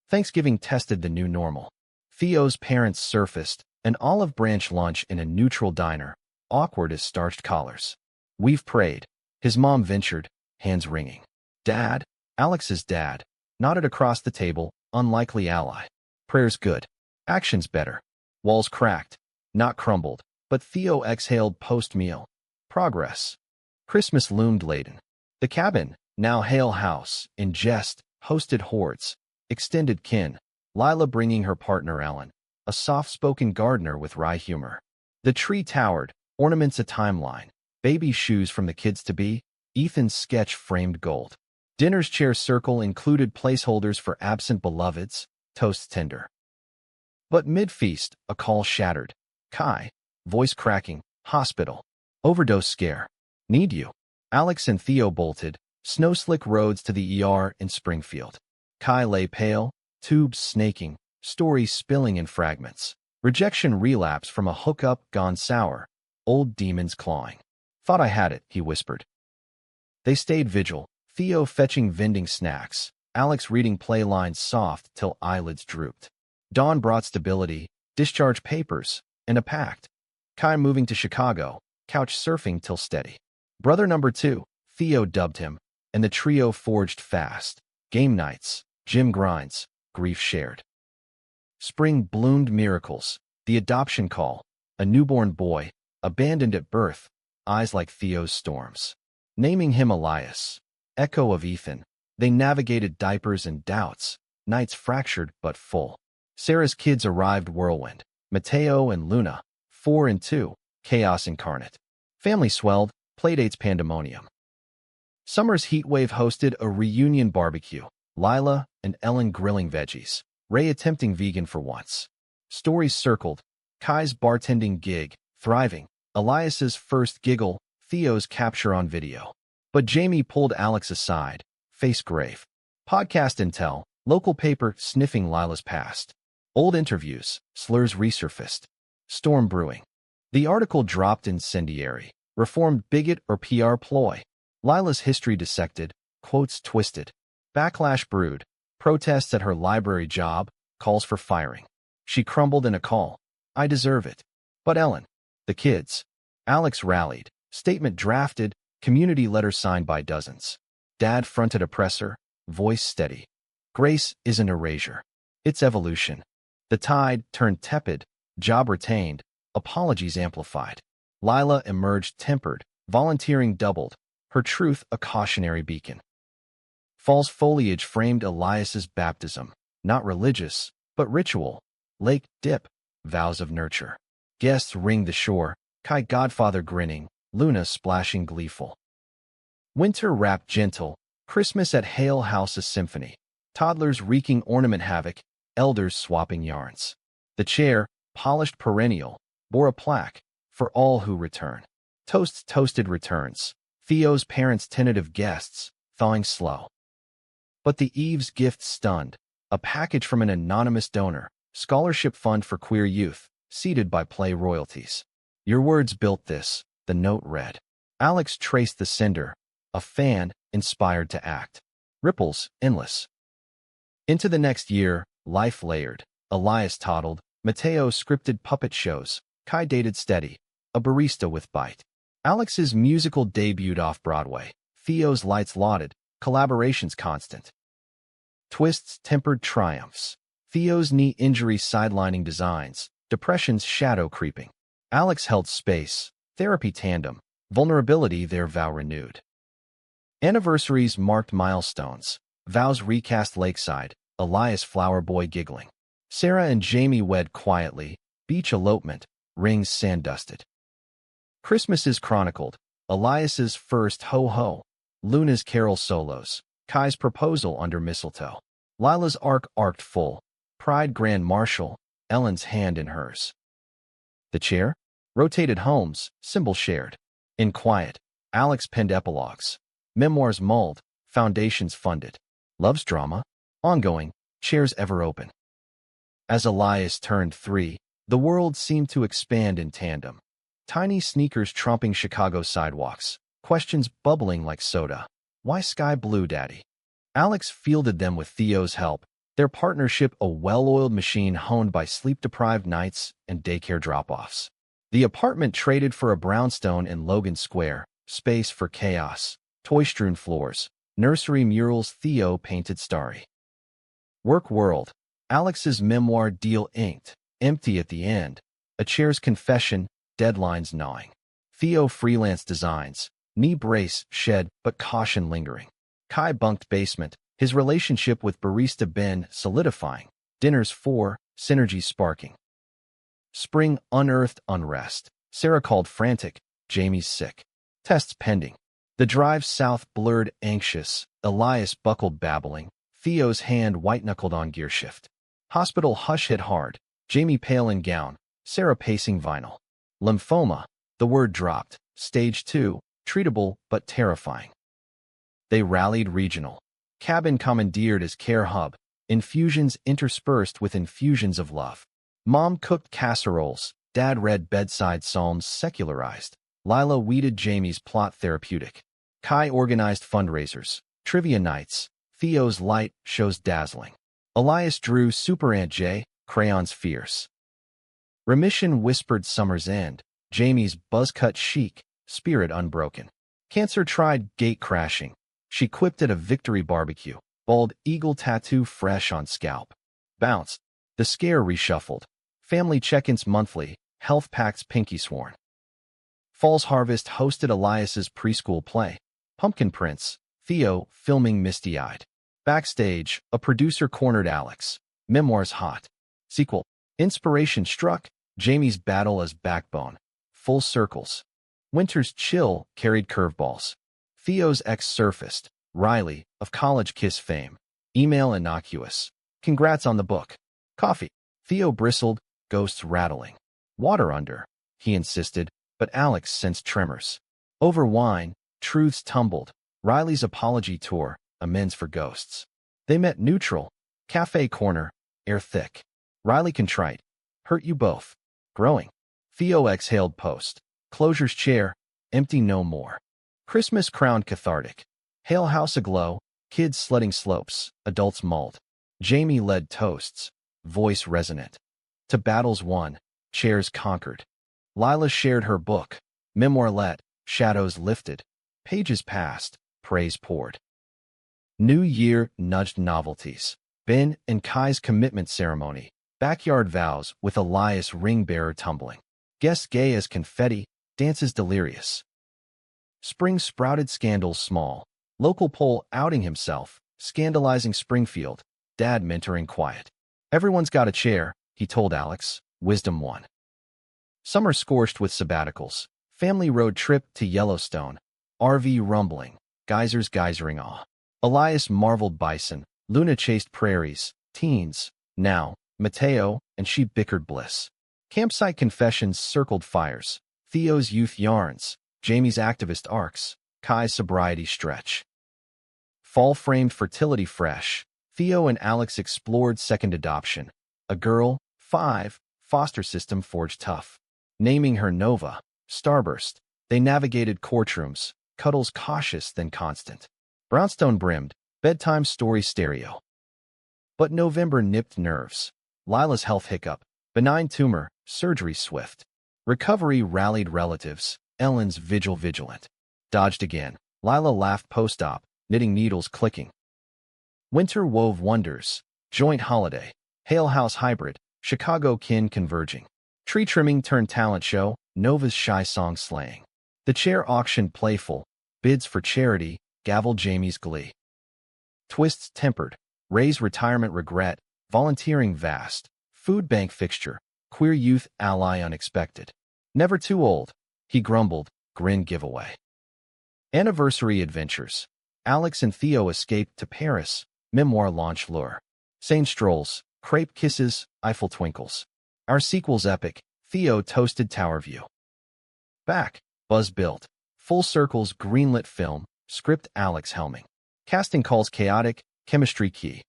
Thanksgiving tested the new normal. Theo's parents surfaced, an olive branch lunch in a neutral diner, awkward as starched collars. We've prayed. His mom ventured, hands wringing. Dad, Alex's dad, nodded across the table, unlikely ally. Prayer's good. Action's better. Walls cracked, not crumbled, but Theo exhaled post-meal. Progress. Christmas loomed laden. The cabin, now Hale House, in jest, hosted hordes, extended kin, Lila bringing her partner Ellen, a soft-spoken gardener with wry humor. The tree towered, ornaments a timeline, baby shoes from the kids-to-be, Ethan's sketch framed gold. Dinner's chair circle included placeholders for absent beloveds, toasts tender. But mid-feast, a call shattered. Kai, voice cracking, hospital. Overdose scare. Need you. Alex and Theo bolted, snow-slick roads to the ER in Springfield. Kai lay pale, tubes snaking, stories spilling in fragments. Rejection relapse from a hookup gone sour. Old demons clawing. Thought I had it, he whispered. They stayed vigil, Theo fetching vending snacks, Alex reading play lines soft till eyelids drooped. Dawn brought stability, discharge papers, and a pact. Kai moving to Chicago, couch surfing till steady. Brother number 2, Theo dubbed him, and the trio forged fast. Game nights, gym grinds, grief shared. Spring bloomed miracles, the adoption call, a newborn boy, abandoned at birth, eyes like Theo's storms. Naming him Elias, echo of Ethan, they navigated diapers and doubts, nights fractured but full. Sarah's kids arrived whirlwind, Mateo and Luna, 4 and 2, chaos incarnate. Family swelled, playdates pandemonium. Summer's heatwave hosted a reunion barbecue, Lila and Ellen grilling veggies, Ray attempting vegan for once. Stories circled, Kai's bartending gig, thriving, Elias's first giggle, Theo's capture on video. But Jamie pulled Alex aside, face grave. Podcast intel, local paper sniffing Lila's past. Old interviews, slurs resurfaced. Storm brewing. The article dropped incendiary. Reformed bigot or PR ploy. Lila's history dissected. Quotes twisted. Backlash brewed. Protests at her library job. Calls for firing. She crumbled in a call. I deserve it. But Ellen. The kids. Alex rallied. Statement drafted. Community letter signed by dozens. Dad fronted oppressor. Voice steady. Grace isn't erasure. It's evolution. The tide turned tepid. Job retained. Apologies amplified. Lila emerged tempered. Volunteering doubled. Her truth a cautionary beacon. Fall's foliage framed Elias's baptism. Not religious, but ritual. Lake dip. Vows of nurture. Guests ring the shore. Kai godfather grinning. Luna splashing gleeful. Winter wrapped gentle. Christmas at Hale House a symphony. Toddlers wreaking ornament havoc. Elders swapping yarns. The chair, polished perennial, bore a plaque. For all who return. Toasts toasted returns. Theo's parents tentative guests. Thawing slow. But the Eve's gift stunned. A package from an anonymous donor. Scholarship fund for queer youth. Seeded by play royalties. Your words built this, the note read. Alex traced the sender. A fan, inspired to act. Ripples, endless. Into the next year, life layered. Elias toddled. Mateo scripted puppet shows. Kai dated steady. A barista with bite. Alex's musical debuted off-Broadway. Theo's lights lauded. Collaborations constant. Twists tempered triumphs. Theo's knee injury sidelining designs. Depression's shadow creeping. Alex held space. Therapy tandem. Vulnerability their vow renewed. Anniversaries marked milestones. Vows recast lakeside. Elias flower boy giggling. Sarah and Jamie wed quietly. Beach elopement. Rings sand-dusted. Christmases chronicled. Elias's first ho-ho. Luna's carol solos. Kai's proposal under mistletoe. Lila's arc arced full. Pride grand marshal. Ellen's hand in hers. The chair? Rotated homes, symbol shared. In quiet, Alex penned epilogues. Memoirs mulled, foundations funded. Love's drama? Ongoing, chairs ever open. As Elias turned 3, the world seemed to expand in tandem. Tiny sneakers tromping Chicago sidewalks. Questions bubbling like soda. Why sky blue, Daddy? Alex fielded them with Theo's help. Their partnership a well-oiled machine honed by sleep-deprived nights and daycare drop-offs. The apartment traded for a brownstone in Logan Square. Space for chaos. Toy-strewn floors. Nursery murals Theo painted starry. Work world. Alex's memoir deal inked. Empty at the end. A chair's confession. Deadlines gnawing. Theo freelance designs. Knee brace shed, but caution lingering. Kai bunked basement. His relationship with barista Ben solidifying. Dinners 4, synergy sparking. Spring unearthed unrest. Sarah called frantic. Jamie's sick. Tests pending. The drive south blurred anxious. Elias buckled babbling. Theo's hand white-knuckled on gear shift. Hospital hush hit hard. Jamie pale in gown. Sarah pacing vinyl. Lymphoma. The word dropped. Stage 2. Treatable but terrifying. They rallied regional. Cabin commandeered as care hub. Infusions interspersed with infusions of love. Mom cooked casseroles. Dad read bedside psalms secularized. Lila weeded Jamie's plot therapeutic. Kai organized fundraisers. Trivia nights. Theo's light shows dazzling. Elias drew Super Aunt J. Crayons fierce. Remission whispered summer's end. Jamie's buzzcut chic. Spirit unbroken. Cancer tried gate crashing. She quipped at a victory barbecue. Bald eagle tattoo fresh on scalp. Bounce. The scare reshuffled. Family check-ins monthly. Health pacts pinky sworn. Fall's Harvest hosted Elias's preschool play. Pumpkin Prince. Theo filming misty-eyed. Backstage, a producer cornered Alex. Memoirs hot. Sequel. Inspiration struck. Jamie's battle as backbone. Full circles. Winter's chill carried curveballs. Theo's ex surfaced. Riley, of college kiss fame. Email innocuous. Congrats on the book. Coffee. Theo bristled, ghosts rattling. Water under, he insisted, but Alex sensed tremors. Over wine, truths tumbled. Riley's apology tour, amends for ghosts. They met neutral. Cafe corner, air thick. Riley contrite. Hurt you both. Growing. Theo exhaled post. Closure's chair. Empty no more. Christmas crowned cathartic. Hale house aglow. Kids sledding slopes. Adults mulled. Jamie led toasts. Voice resonant. To battles won. Chairs conquered. Lila shared her book. Memoirlet. Shadows lifted. Pages passed. Praise poured. New Year nudged novelties. Ben and Kai's commitment ceremony. Backyard vows with Elias ring-bearer tumbling. Guests gay as confetti, dances delirious. Spring sprouted scandals small. Local pole outing himself, scandalizing Springfield. Dad mentoring quiet. Everyone's got a chair, he told Alex. Wisdom won. Summer scorched with sabbaticals. Family road trip to Yellowstone. RV rumbling. Geysers geysering awe. Elias marveled bison. Luna chased prairies. Teens. Now. Mateo and she bickered bliss. Campsite confessions circled fires. Theo's youth yarns. Jamie's activist arcs. Kai's sobriety stretch. Fall framed fertility fresh. Theo and Alex explored second adoption. A girl, 5, foster system forged tough. Naming her Nova. Starburst. They navigated courtrooms. Cuddles cautious then constant. Brownstone brimmed. Bedtime story stereo. But November nipped nerves. Lila's health hiccup. Benign tumor. Surgery swift. Recovery rallied relatives. Ellen's vigil vigilant. Dodged again. Lila laughed post-op. Knitting needles clicking. Winter wove wonders. Joint holiday. Hale house hybrid. Chicago kin converging. Tree trimming turned talent show. Nova's shy song slaying. The chair auction playful. Bids for charity. Gavel Jamie's glee. Twists tempered. Ray's retirement regret. Volunteering vast. Food bank fixture. Queer youth ally unexpected. Never too old. He grumbled. Grin giveaway. Anniversary adventures. Alex and Theo escaped to Paris. Memoir launch lure. Sane strolls. Crepe kisses. Eiffel twinkles. Our sequel's epic. Theo toasted Tower View. Back. Buzz built. Full circles greenlit film. Script Alex helming. Casting calls chaotic. Chemistry key.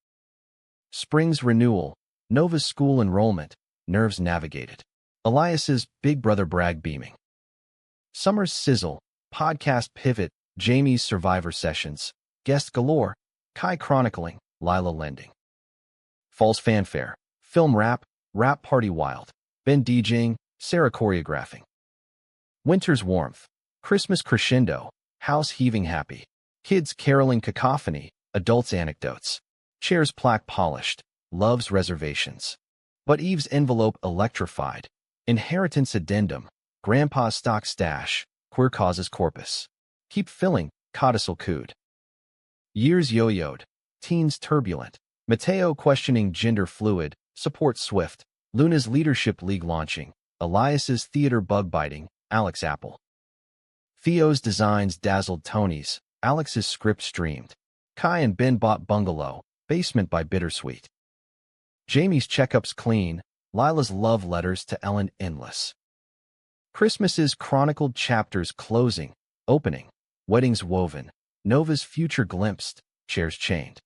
Spring's renewal. Nova's school enrollment. Nerves navigated. Elias's Big Brother brag beaming. Summer's sizzle. Podcast pivot. Jamie's survivor sessions. Guest galore. Kai chronicling. Lila lending. Fall's fanfare. Film rap. Rap party wild. Ben DJing. Sarah choreographing. Winter's warmth. Christmas crescendo. House heaving happy. Kids caroling cacophony. Adults anecdotes. Chairs plaque polished. Love's reservations. But Eve's envelope electrified. Inheritance addendum. Grandpa's stock stash. Queer causes corpus. Keep filling. Codicil cooed. Years yo-yoed. Teens turbulent. Mateo questioning gender fluid. Support swift. Luna's leadership league launching. Elias's theater bug biting. Alex Apple. Theo's designs dazzled Tony's. Alex's script streamed. Kai and Ben bought bungalow. Basement by Bittersweet. Jamie's checkups clean. Lila's love letters to Ellen endless. Christmas's chronicled chapters closing. Opening. Weddings woven. Nova's future glimpsed. Chairs chained.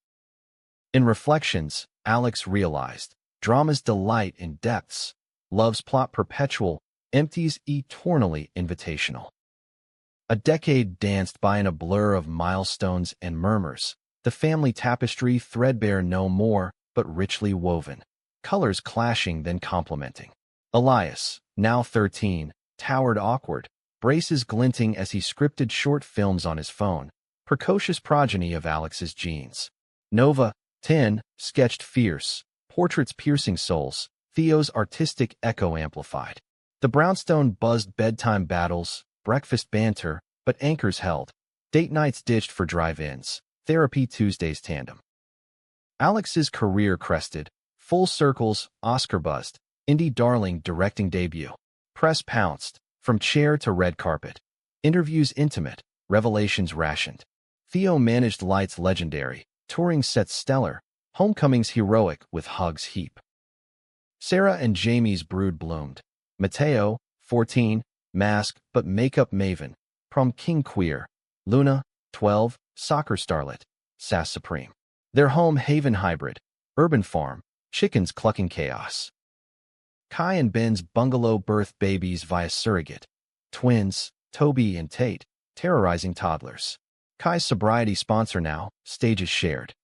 In reflections, Alex realized. Drama's delight in depths. Love's plot perpetual. Empties eternally invitational. A decade danced by in a blur of milestones and murmurs. The family tapestry threadbare no more, but richly woven. Colors clashing then complementing. Elias, now 13, towered awkward. Braces glinting as he scripted short films on his phone. Precocious progeny of Alex's genes. Nova, 10, sketched fierce. Portraits piercing souls. Theo's artistic echo amplified. The brownstone buzzed bedtime battles. Breakfast banter, but anchors held. Date nights ditched for drive-ins. Therapy Tuesdays tandem. Alex's career crested. Full circles, Oscar buzzed. Indie darling directing debut. Press pounced. From chair to red carpet. Interviews intimate. Revelations rationed. Theo managed lights legendary. Touring sets stellar. Homecomings heroic with hugs heap. Sarah and Jamie's brood bloomed. Mateo, 14, mask but makeup maven. Prom king queer. Luna, 12, soccer starlet. Sass supreme. Their home haven hybrid. Urban farm. Chickens clucking chaos. Kai and Ben's bungalow birth babies via surrogate. Twins, Toby and Tate, terrorizing toddlers. Kai's sobriety sponsor now, stages shared.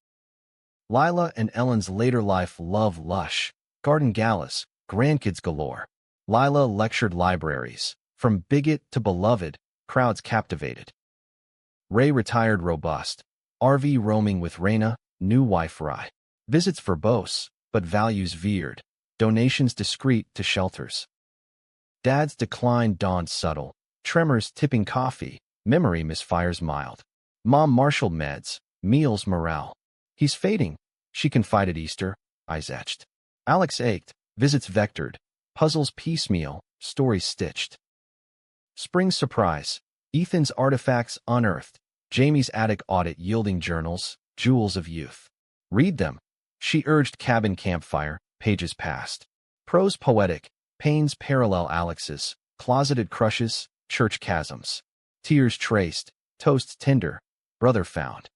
Lila and Ellen's later life love lush. Garden galas, grandkids galore. Lila lectured libraries. From bigot to beloved, crowds captivated. Ray retired robust. RV roaming with Raina, new wife Rye. Visits verbose, but values veered. Donations discreet to shelters. Dad's decline dawned subtle. Tremors tipping coffee. Memory misfires mild. Mom marshaled meds. Meals morale. He's fading, she confided Easter, eyes etched. Alex ached. Visits vectored. Puzzles piecemeal. Stories stitched. Spring surprise. Ethan's artifacts unearthed. Jamie's attic audit yielding journals, jewels of youth. Read them, she urged. Cabin campfire, pages passed. Prose poetic, pains parallel Alex's, closeted crushes, church chasms. Tears traced, toasts tender, brother found.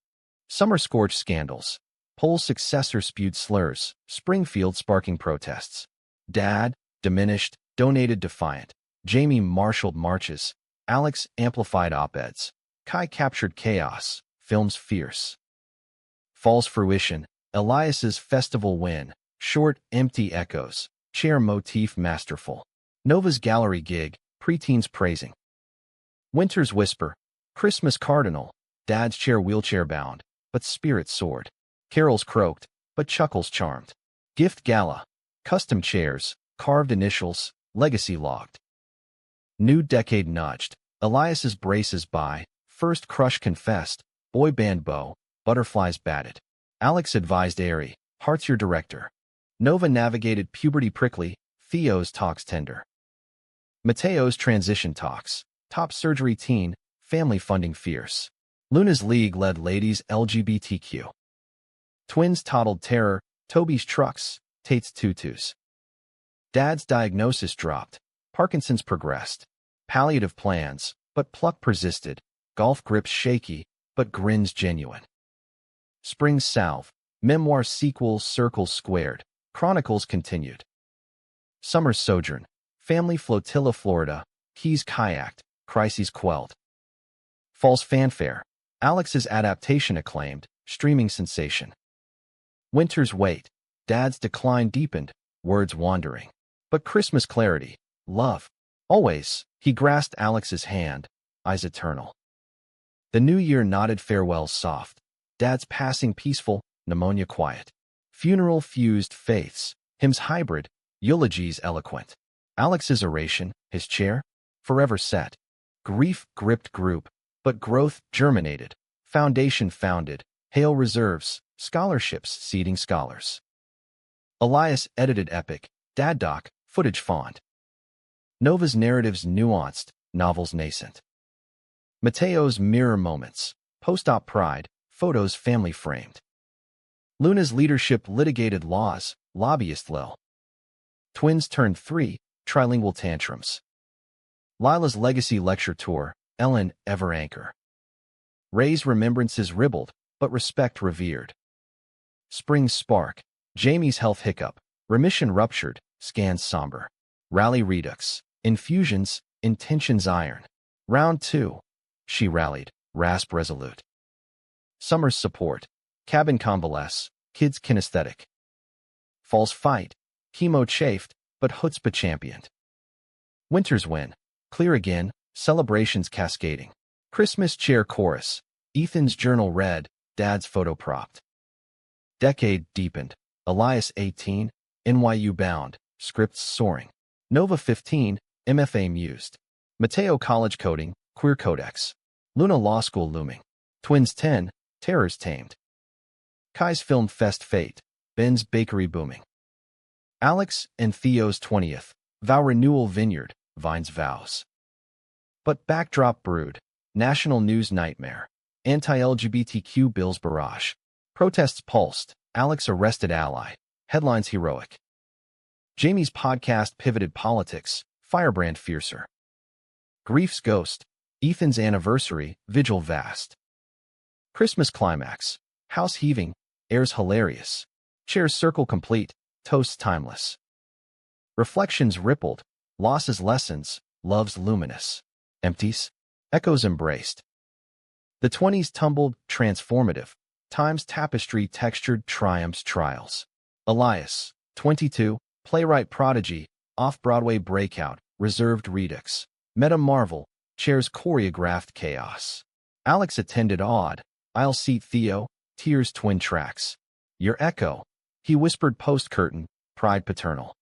Summer scorched scandals. Poll's successor spewed slurs, Springfield sparking protests. Dad, diminished, donated defiant. Jamie marshaled marches. Alex amplified op-eds. Kai captured chaos, films fierce. Falls fruition, Elias's festival win. Short, empty echoes. Chair motif masterful. Nova's gallery gig, preteens praising. Winter's whisper, Christmas cardinal. Dad's chair wheelchair bound, but spirit soared. Carols croaked, but chuckles charmed. Gift gala, custom chairs, carved initials, legacy logged. New decade nudged. Elias's braces by. First crush confessed. Boy band bow. Butterflies batted. Alex advised airy. Heart's your director. Nova navigated puberty prickly. Theo's talks tender. Mateo's transition talks. Top surgery teen. Family funding fierce. Luna's league led ladies LGBTQ. Twins toddled terror. Toby's trucks. Tate's tutus. Dad's diagnosis dropped. Parkinson's progressed. Palliative plans, but pluck persisted. Golf grips shaky, but grins genuine. Spring's salve. Memoir sequel circles squared. Chronicles continued. Summer's sojourn. Family flotilla Florida. Keys kayaked. Crises quelled. Fall's fanfare. Alex's adaptation acclaimed. Streaming sensation. Winter's wait. Dad's decline deepened. Words wandering. But Christmas clarity. Love. Always, he grasped Alex's hand. Eyes eternal. The new year nodded farewells soft. Dad's passing peaceful. Pneumonia quiet. Funeral fused faiths. Hymns hybrid. Eulogies eloquent. Alex's oration, his chair, forever set. Grief gripped group, but growth germinated. Foundation founded. Hail reserves. Scholarships seeding scholars. Elias edited epic. Dad doc, footage font. Nova's narratives nuanced. Novels nascent. Mateo's mirror moments. Post-op pride. Photos family framed. Luna's leadership litigated laws. Lobbyist lil. Twins turned 3. Trilingual tantrums. Lila's legacy lecture tour. Ellen, ever anchor. Ray's remembrances ribbled, but respect revered. Spring's spark. Jamie's health hiccup. Remission ruptured. Scans somber. Rally redux. Infusions. Intentions iron. Round 2. She rallied. Rasp resolute. Summer's support. Cabin convalesce. Kids kinesthetic. Fall's fight. Chemo chafed, but chutzpah championed. Winter's win. Clear again. Celebrations cascading. Christmas chair chorus. Ethan's journal read. Dad's photo propped. Decade deepened. Elias 18. NYU bound. Scripts soaring. Nova 15. MFA mused. Mateo college coding. Queer codex. Luna law school looming. Twins 10. Terrors tamed. Kai's film fest fate. Ben's bakery booming. Alex and Theo's 20th. Vow renewal vineyard. Vines vows. But backdrop brewed. National news nightmare. Anti-LGBTQ bills barrage. Protests pulsed. Alex arrested ally. Headlines heroic. Jamie's podcast pivoted politics. Firebrand fiercer. Grief's ghost. Ethan's anniversary. Vigil vast. Christmas climax. House heaving. Airs hilarious. Chairs circle complete. Toasts timeless. Reflections rippled, losses lessons, love's luminous. Empties, echoes embraced. The 20s tumbled, transformative. Time's tapestry textured triumphs trials. Elias, 22, playwright prodigy, off-Broadway breakout, reserved redux. Meta Marvel, chairs choreographed chaos. Alex attended awed. I'll seat Theo, tears twin tracks. Your echo, he whispered post-curtain, pride paternal.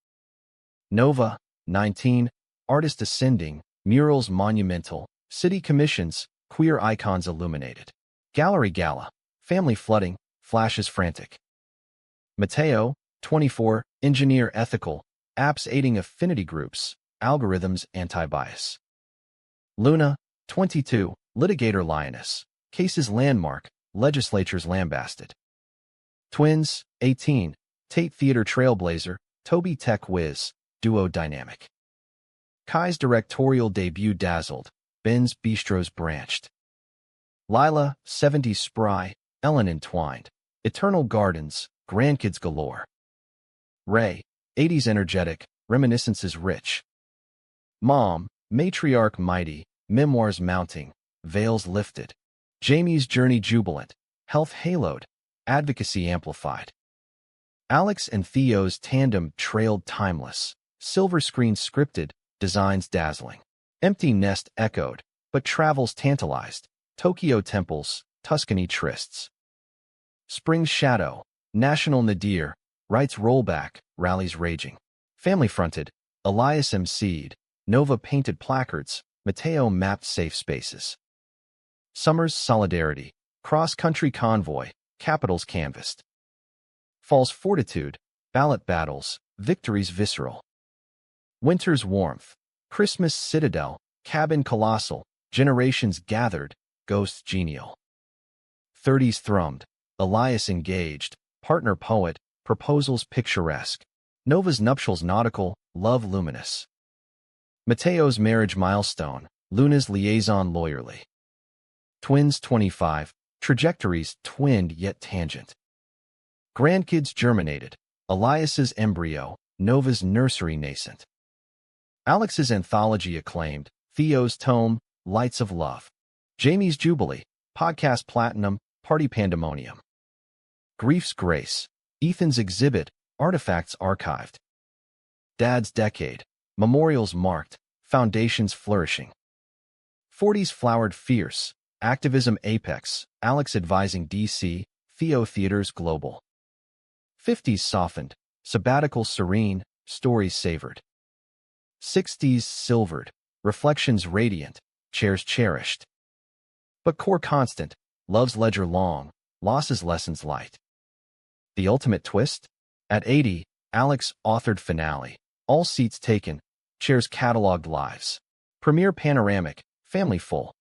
Nova, 19, artist ascending, murals monumental, city commissions, queer icons illuminated. Gallery gala, family flooding, flashes frantic. Mateo, 24, engineer ethical, apps aiding affinity groups, algorithms anti-bias. Luna, 22, litigator lioness, cases landmark, legislatures lambasted. Twins, 18, Tate Theater trailblazer, Toby tech whiz, duo dynamic. Kai's directorial debut dazzled, Ben's bistros branched. Lila, 70s spry, Ellen entwined, eternal gardens, grandkids galore. Ray, 80s energetic, reminiscences rich. Mom, matriarch mighty, memoirs mounting, veils lifted. Jamie's journey jubilant, health haloed, advocacy amplified. Alex and Theo's tandem trailed timeless, silver screen scripted, designs dazzling. Empty nest echoed, but travels tantalized. Tokyo temples, Tuscany trysts. Spring's shadow, National Nadir, writes rollback, rallies raging. Family-fronted, Elias emceed, Nova painted placards, Mateo mapped safe spaces. Summer's solidarity, cross-country convoy, capitals canvassed. Fall's fortitude, ballot battles, victories visceral. Winter's warmth, Christmas citadel, cabin colossal, generations gathered, ghosts genial. 30s thrummed, Elias engaged, partner poet, proposals picturesque. Nova's nuptials nautical, love luminous. Mateo's marriage milestone, Luna's liaison lawyerly. Twins 25, trajectories twinned yet tangent. Grandkids germinated, Elias's embryo, Nova's nursery nascent. Alex's anthology acclaimed, Theo's tome, Lights of Love. Jamie's jubilee, podcast platinum, party pandemonium. Grief's grace, Ethan's exhibit, artifacts archived. Dad's decade, memorials marked, foundations flourishing. 40s flowered fierce, activism apex, Alex advising DC, Theo theaters global. 50s softened, sabbatical serene, stories savored. 60s silvered, reflections radiant, chairs cherished. But core constant, love's ledger long, losses lessons light. The ultimate twist? At 80, Alex authored finale, all seats taken, chairs cataloged lives. Premiere panoramic, family full.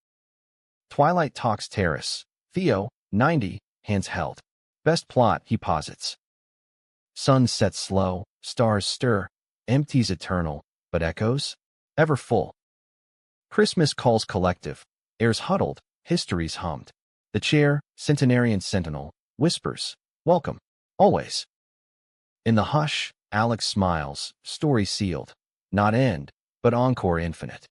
Twilight talks terrace, Theo, 90, hands held. Best plot, he posits. Sun sets slow, stars stir, empties eternal, but echoes? Ever full. Christmas calls collective, airs huddled, histories hummed. The chair, centenarian sentinel, whispers, welcome, always. In the hush, Alex smiles, story sealed. Not end, but encore infinite.